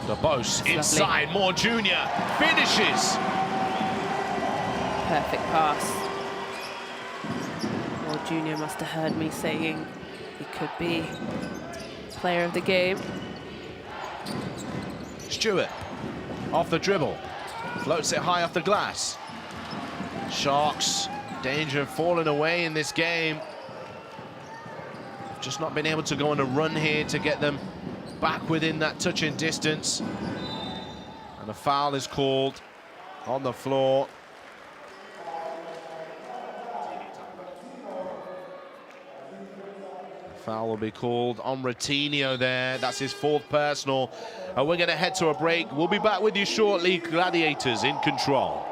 DeBose inside, Moore Jr. finishes. Perfect pass. Moore Jr. must have heard me saying he could be player of the game. Stewart off the dribble, floats it high off the glass. Sharks, danger of falling away in this game. Just not been able to go on a run here to get them back within that touching distance. And a foul is called on the floor. Foul will be called on Ratinho there. That's his 4th personal. And we're going to head to a break. We'll be back with you shortly. Gladiators in control.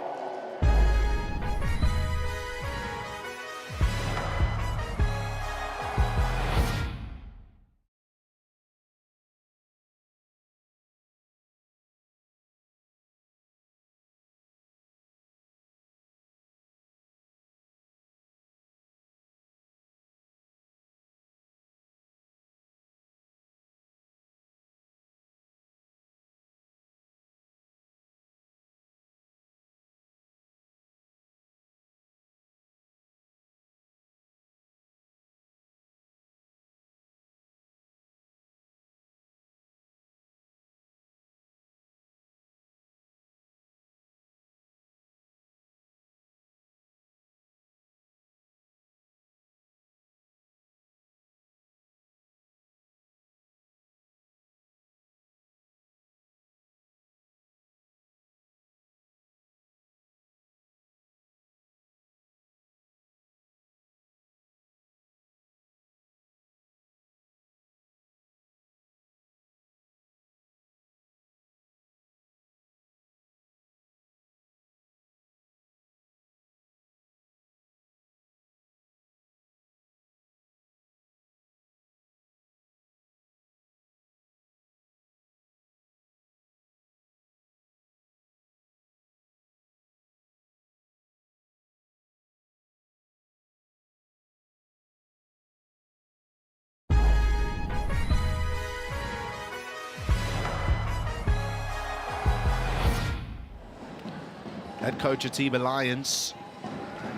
Head coach Atiba Lyons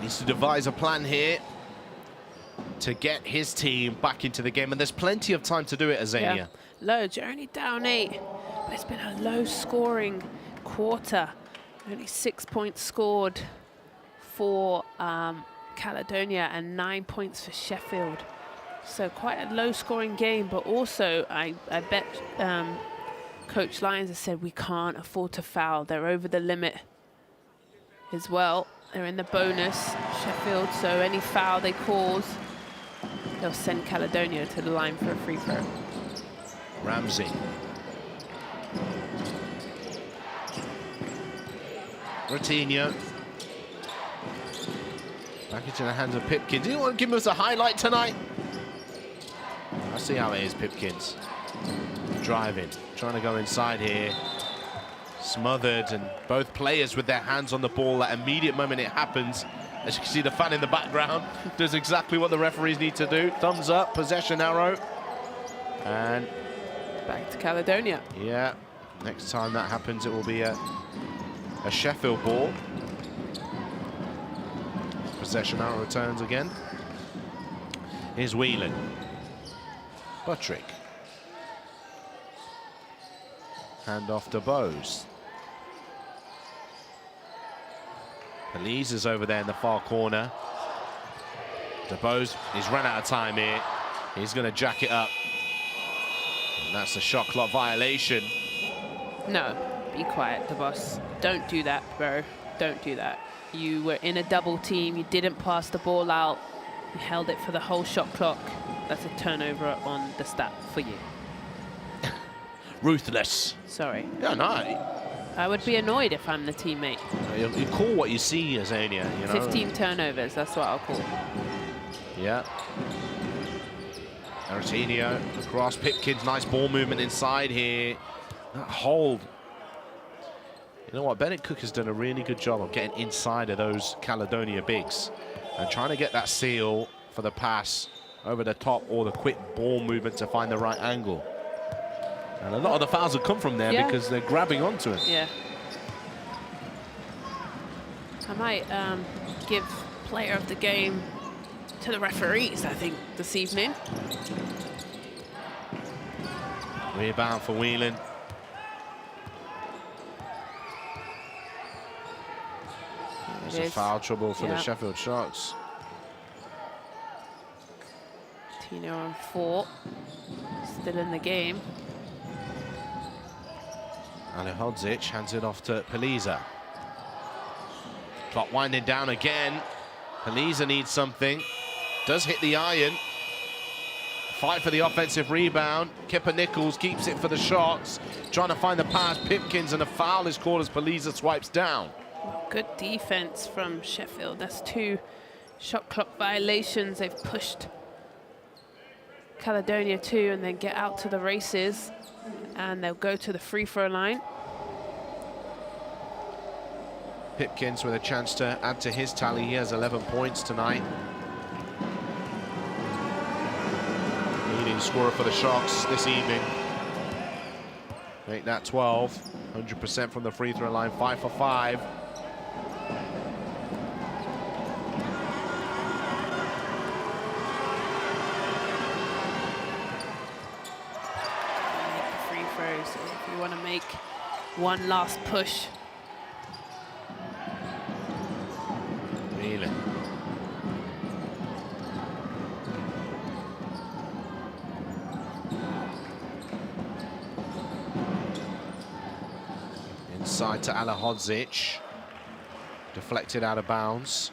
needs to devise a plan here to get his team back into the game, and there's plenty of time to do it, Azania. Yeah, loads. You're only down 8, but it's been a low-scoring quarter. Only 6 points scored for Caledonia and 9 points for Sheffield. So quite a low-scoring game, but also I bet Coach Lyons has said we can't afford to foul. They're over the limit as well. They're in the bonus, Sheffield, so any foul they cause, they'll send Caledonia to the line for a free throw. Ramsey. Ratinho. Back into the hands of Pipkins. You want to give us a highlight tonight? I see how it is, Pipkins. Driving, trying to go inside here. Smothered, and both players with their hands on the ball at immediate moment it happens. As you can see, the fan in the background does exactly what the referees need to do. Thumbs up, possession arrow. And back to Caledonia. Yeah, next time that happens, it will be a Sheffield ball. Possession arrow returns again. Here's Whelan. Buttrick. Hand off to Bose. Elise is over there in the far corner. DeBose, he's run out of time here. He's going to jack it up. And that's a shot clock violation. No, Be quiet, the boss. Don't do that, bro. Don't do that. You were in a double team. You didn't pass the ball out. You held it for the whole shot clock. That's a turnover on the stat for you. Ruthless. Sorry. Yeah, no. I would be annoyed if I'm the teammate. You call what you see, Azania, you know. 15 turnovers, that's what I'll call. Yeah. Arsenio across. Pipkins, nice ball movement inside here. That hold. You know what? Bennett Cook has done a really good job of getting inside of those Caledonia bigs and trying to get that seal for the pass over the top or the quick ball movement to find the right angle. And a lot of the fouls have come from there because they're grabbing onto it. Yeah. I might give player of the game to the referees, I think, this evening. Rebound for Whelan. There's a foul trouble for the Sheffield Sharks. Tino on 4, still in the game. Alihodzic hands it off to Peliza. Clock winding down again. Peliza needs something. Does hit the iron. Fight for the offensive rebound. Kipper Nichols keeps it for the Sharks. Trying to find the pass. Pipkins, and a foul is called as Peliza swipes down. Good defense from Sheffield. That's 2 shot clock violations. They've pushed Caledonia 2 and then get out to the races. And they'll go to the free throw line. Pipkins with a chance to add to his tally. He has 11 points tonight. Leading scorer for the Sharks this evening. Make that 12. 100% from the free throw line. 5 for 5. Free throws if you want to make one last push. Whelan. Inside to Alihodzic. Deflected out of bounds.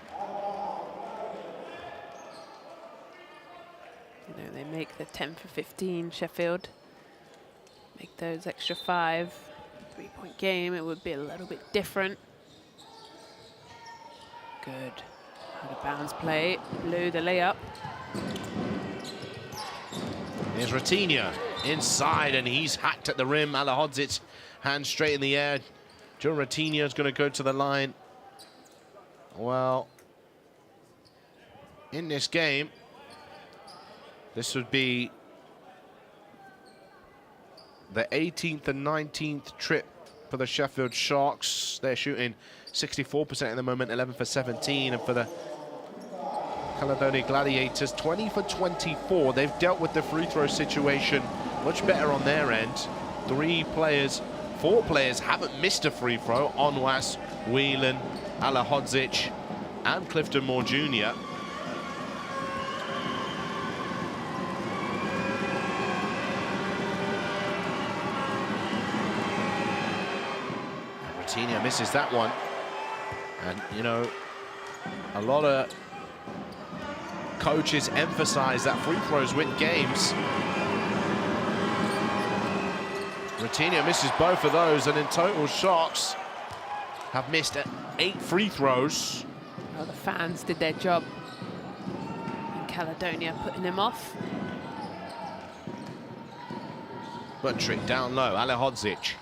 You know, they make the 10 for 15, Sheffield. Make those extra 5. 3-point game, it would be a little bit different. Good. Out of bounds play. Blew the layup. Here's Ratinha inside, and he's hacked at the rim. Alihodzic, hands straight in the air. Joe Ratinha is going to go to the line. Well, in this game, this would be the 18th and 19th trip for the Sheffield Sharks. They're shooting 64% at the moment, 11 for 17. And for the Caledonia Gladiators, 20 for 24. They've dealt with the free throw situation much better on their end. 4 players haven't missed a free throw. Onwas, Whelan, Alihodzic, and Clifton Moore Jr. Ratinha misses that one. And, you know, a lot of coaches emphasize that free throws win games. Ratinha misses both of those, and in total, Sharks have missed 8 free throws. Well, the fans did their job in Caledonia, putting him off. Buttrick down low, Alihodzic.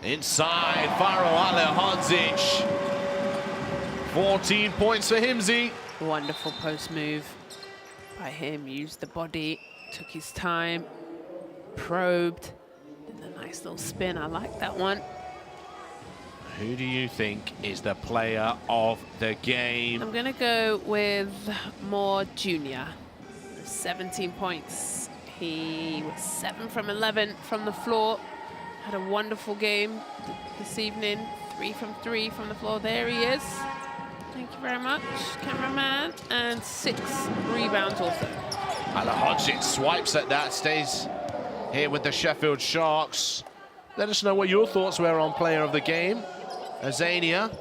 Inside, Faro Alihodzic. 14 points for Himsey. Wonderful post move by him. Used the body, took his time, probed, and a nice little spin. I like that one. Who do you think is the player of the game? I'm gonna go with Moore Jr. 17 points. He was 7 from 11 from the floor. Had a wonderful game this evening. 3 from 3 from the floor. There he is. Thank you very much, cameraman. And 6 rebounds also. Alihodzic swipes at that, stays here with the Sheffield Sharks. Let us know what your thoughts were on player of the game. Azania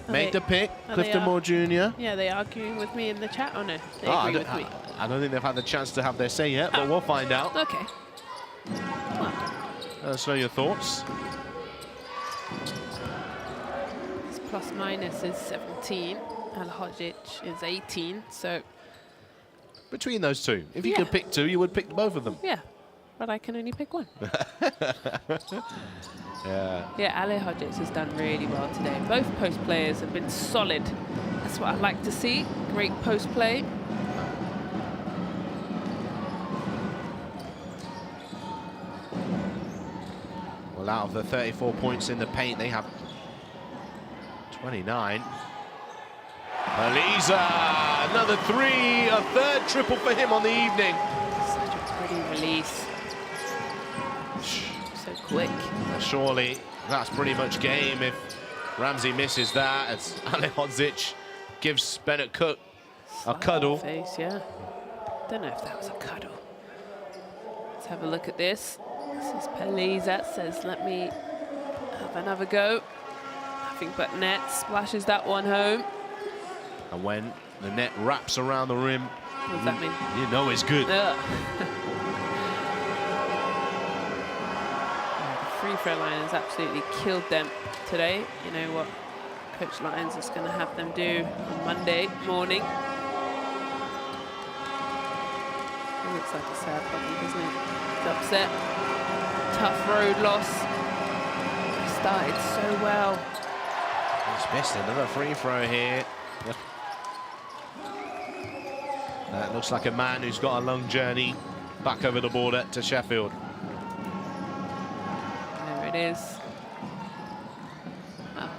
made the pick. Clifton Moore Jr. Yeah, they arguing with me in the chat or no? They agree with me. I don't think they've had the chance to have their say yet, but we'll find out. Okay. Well. Let us know your thoughts. His plus minus is 17. Al-Hodzic is 18, so... Between those two. If you could pick two, you would pick both of them. Yeah, but I can only pick one. Yeah, Al-Hodzic has done really well today. Both post players have been solid. That's what I like to see. Great post play. Well, out of the 34 points in the paint, they have 29. Paliza, another three, a third triple for him on the evening. Such a pretty release. So quick. Surely that's pretty much game if Ramsey misses that, as Al-Hodzic gives Bennett Cook a cuddle. Face, yeah. Don't know if that was a cuddle. Let's have a look at this. This is Paliza, says, let me have another go. Nothing but net, splashes that one home. And when the net wraps around the rim, What does that mean? you know it's good. The free throw line has absolutely killed them today. You know what Coach Lyons is going to have them do on Monday morning. It looks like a sad problem, doesn't it? It's upset. Tough road loss. They started so well. He's missed another free throw here. That looks like a man who's got a long journey back over the border to Sheffield. There it is. Oh.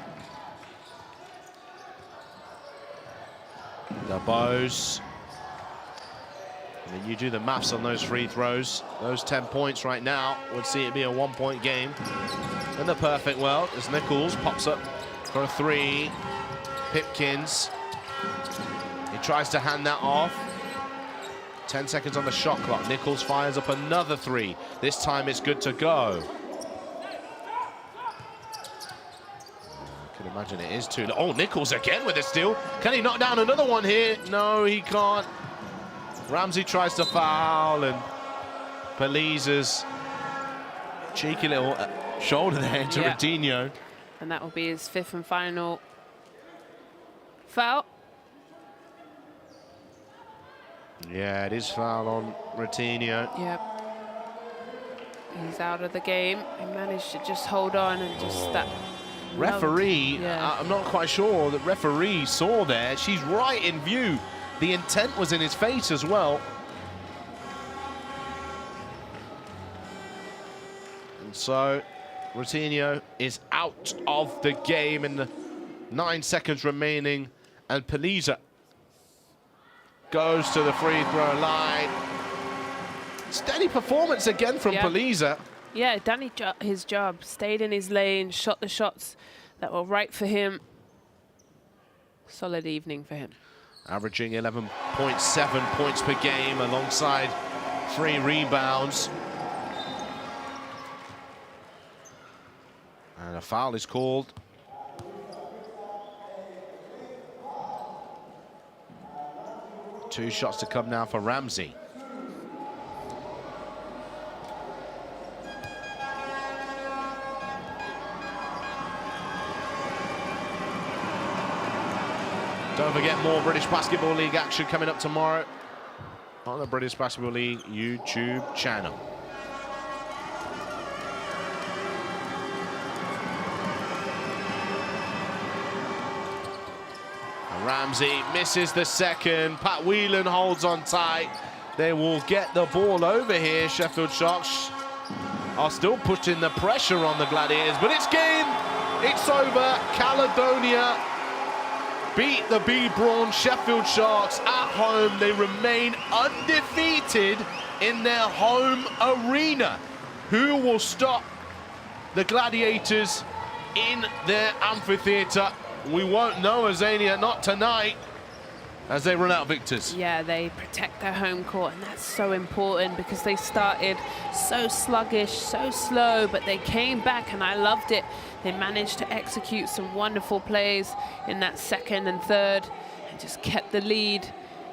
The bows. I mean, you do the maths on those free throws. Those 10 points right now would see it be a 1-point game. In the perfect world, as Nichols pops up for a three. Pipkins. He tries to hand that off. 10 seconds on the shot clock. Nichols fires up another three. This time it's good to go. I can imagine it is too. Oh, Nichols again with a steal. Can he knock down another one here? No, he can't. Ramsey tries to foul, and Paliza's cheeky little shoulder there to Radinho. And that will be his 5th and final foul. Yeah, it is foul on Radinho. Yep. He's out of the game. He managed to just hold on and just that. Referee, I'm not quite sure the referee saw there. She's right in view. The intent was in his face as well. And so Radinho is out of the game in the 9 seconds remaining, and Paliza goes to the free throw line. Steady performance again from Paliza. Yeah, done his job. Stayed in his lane, shot the shots that were right for him. Solid evening for him. Averaging 11.7 points per game alongside 3 rebounds. And a foul is called. Two shots to come now for Ramsey. Don't forget, more British Basketball League action coming up tomorrow on the British Basketball League YouTube channel. And Ramsey misses the second. Pat Whelan holds on tight. They will get the ball over here. Sheffield Sharks are still putting the pressure on the Gladiators, but it's game. It's over. Caledonia beat the Braun Sheffield Sharks at home. They remain undefeated in their home arena. Who will stop the Gladiators in their amphitheatre? We won't know, Azania, not tonight. as they run out victors. Yeah, they protect their home court, and that's so important because they started so sluggish, so slow, but they came back, and I loved it. They managed to execute some wonderful plays in that second and third and just kept the lead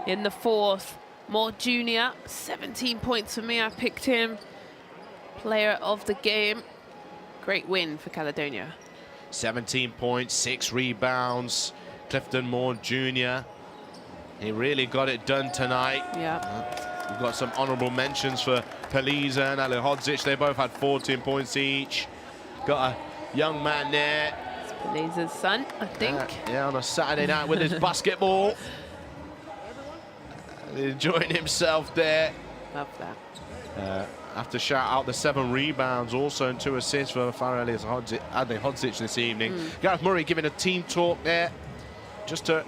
in the fourth. More Junior, 17 points for me. I picked him player of the game. Great win for Caledonia. 17 points, 6 rebounds. Clifton Moore Jr. He really got it done tonight. Yeah. We've got some honourable mentions for Peliza and Ali Hodzic. They both had 14 points each. Got a young man there. It's Peliza's son, I think. Yeah, on a Saturday night with his basketball. Enjoying himself there. Love that. Have to shout out the 7 rebounds also and 2 assists for Ali Hodzic this evening. Gareth Murray giving a team talk there just to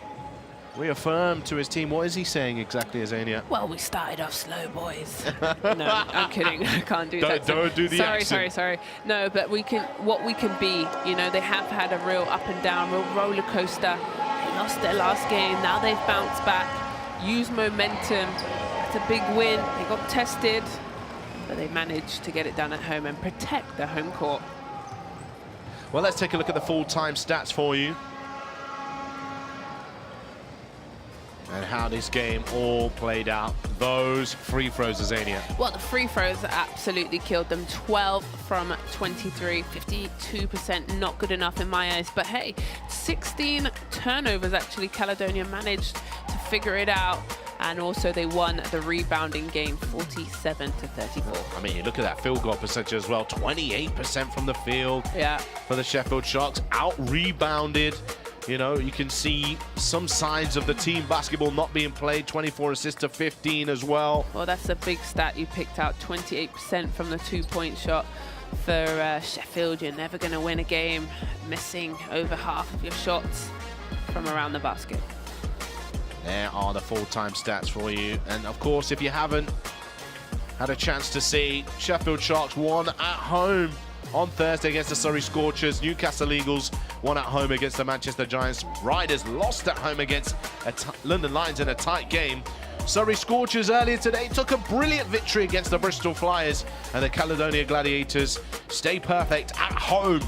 reaffirm to his team. What is he saying exactly, Azania? Well, we started off slow, boys. No, I'm kidding. I can't do that. Don't do the accent. Sorry. No, but what we can be. You know, they have had a real up and down, real roller coaster. They lost their last game. Now they've bounced back, used momentum. It's a big win. They got tested, but they managed to get it done at home and protect their home court. Well, let's take a look at the full-time stats for you. And how this game all played out. Those free throws, Azania. Well, the free throws absolutely killed them. 12 from 23, 52%, not good enough in my eyes. But hey, 16 turnovers actually. Caledonia managed to figure it out. And also they won the rebounding game, 47-34. I mean, look at that field goal percentage as well. 28% from the field. Yeah. For the Sheffield Sharks. Out-rebounded. You know, you can see some signs of the team basketball not being played. 24 assists to 15 as well. Well, that's a big stat you picked out. 28% from the two-point shot for Sheffield. You're never going to win a game missing over half of your shots from around the basket. There are the full-time stats for you. And of course, if you haven't had a chance to see, Sheffield Sharks won at home on Thursday against the Surrey Scorchers. Newcastle Eagles won at home against the Manchester Giants. Riders lost at home against London Lions in a tight game. Surrey Scorchers earlier today took a brilliant victory against the Bristol Flyers, and the Caledonia Gladiators stay perfect at home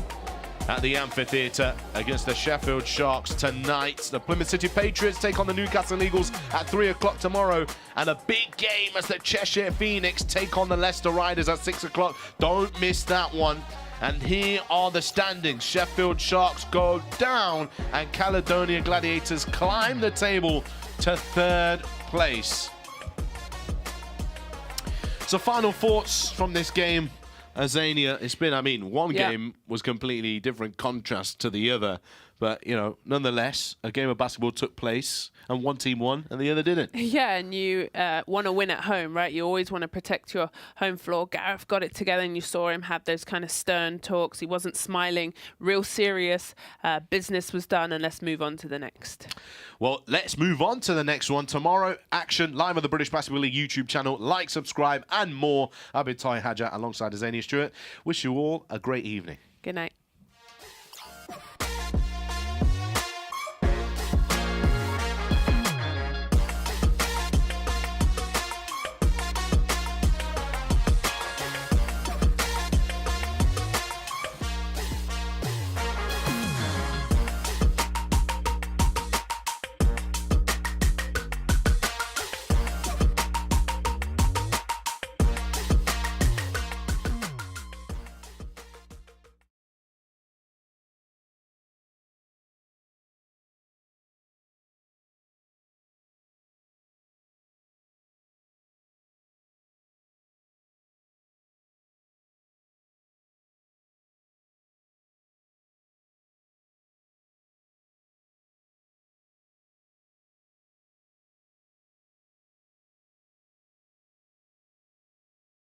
at the amphitheatre against the Sheffield Sharks tonight. The Plymouth City Patriots take on the Newcastle Eagles at 3 o'clock tomorrow, and a big game as the Cheshire Phoenix take on the Leicester Riders at 6 o'clock. Don't miss that one. And here are the standings. Sheffield Sharks go down and Caledonia Gladiators climb the table to 3rd place. So final thoughts from this game. Azania, it's been, I mean, one game was completely different contrast to the other. But, you know, nonetheless, a game of basketball took place and one team won and the other didn't. Yeah, and you want to win at home, right? You always want to protect your home floor. Gareth got it together and you saw him have those kind of stern talks. He wasn't smiling, real serious. Business was done, and let's move on to the next. Well, let's move on to the next one. Tomorrow, action live on the British Basketball League YouTube channel. Like, subscribe, and more. I've been Ty Hadja alongside Azania Stewart. Wish you all a great evening. Good night.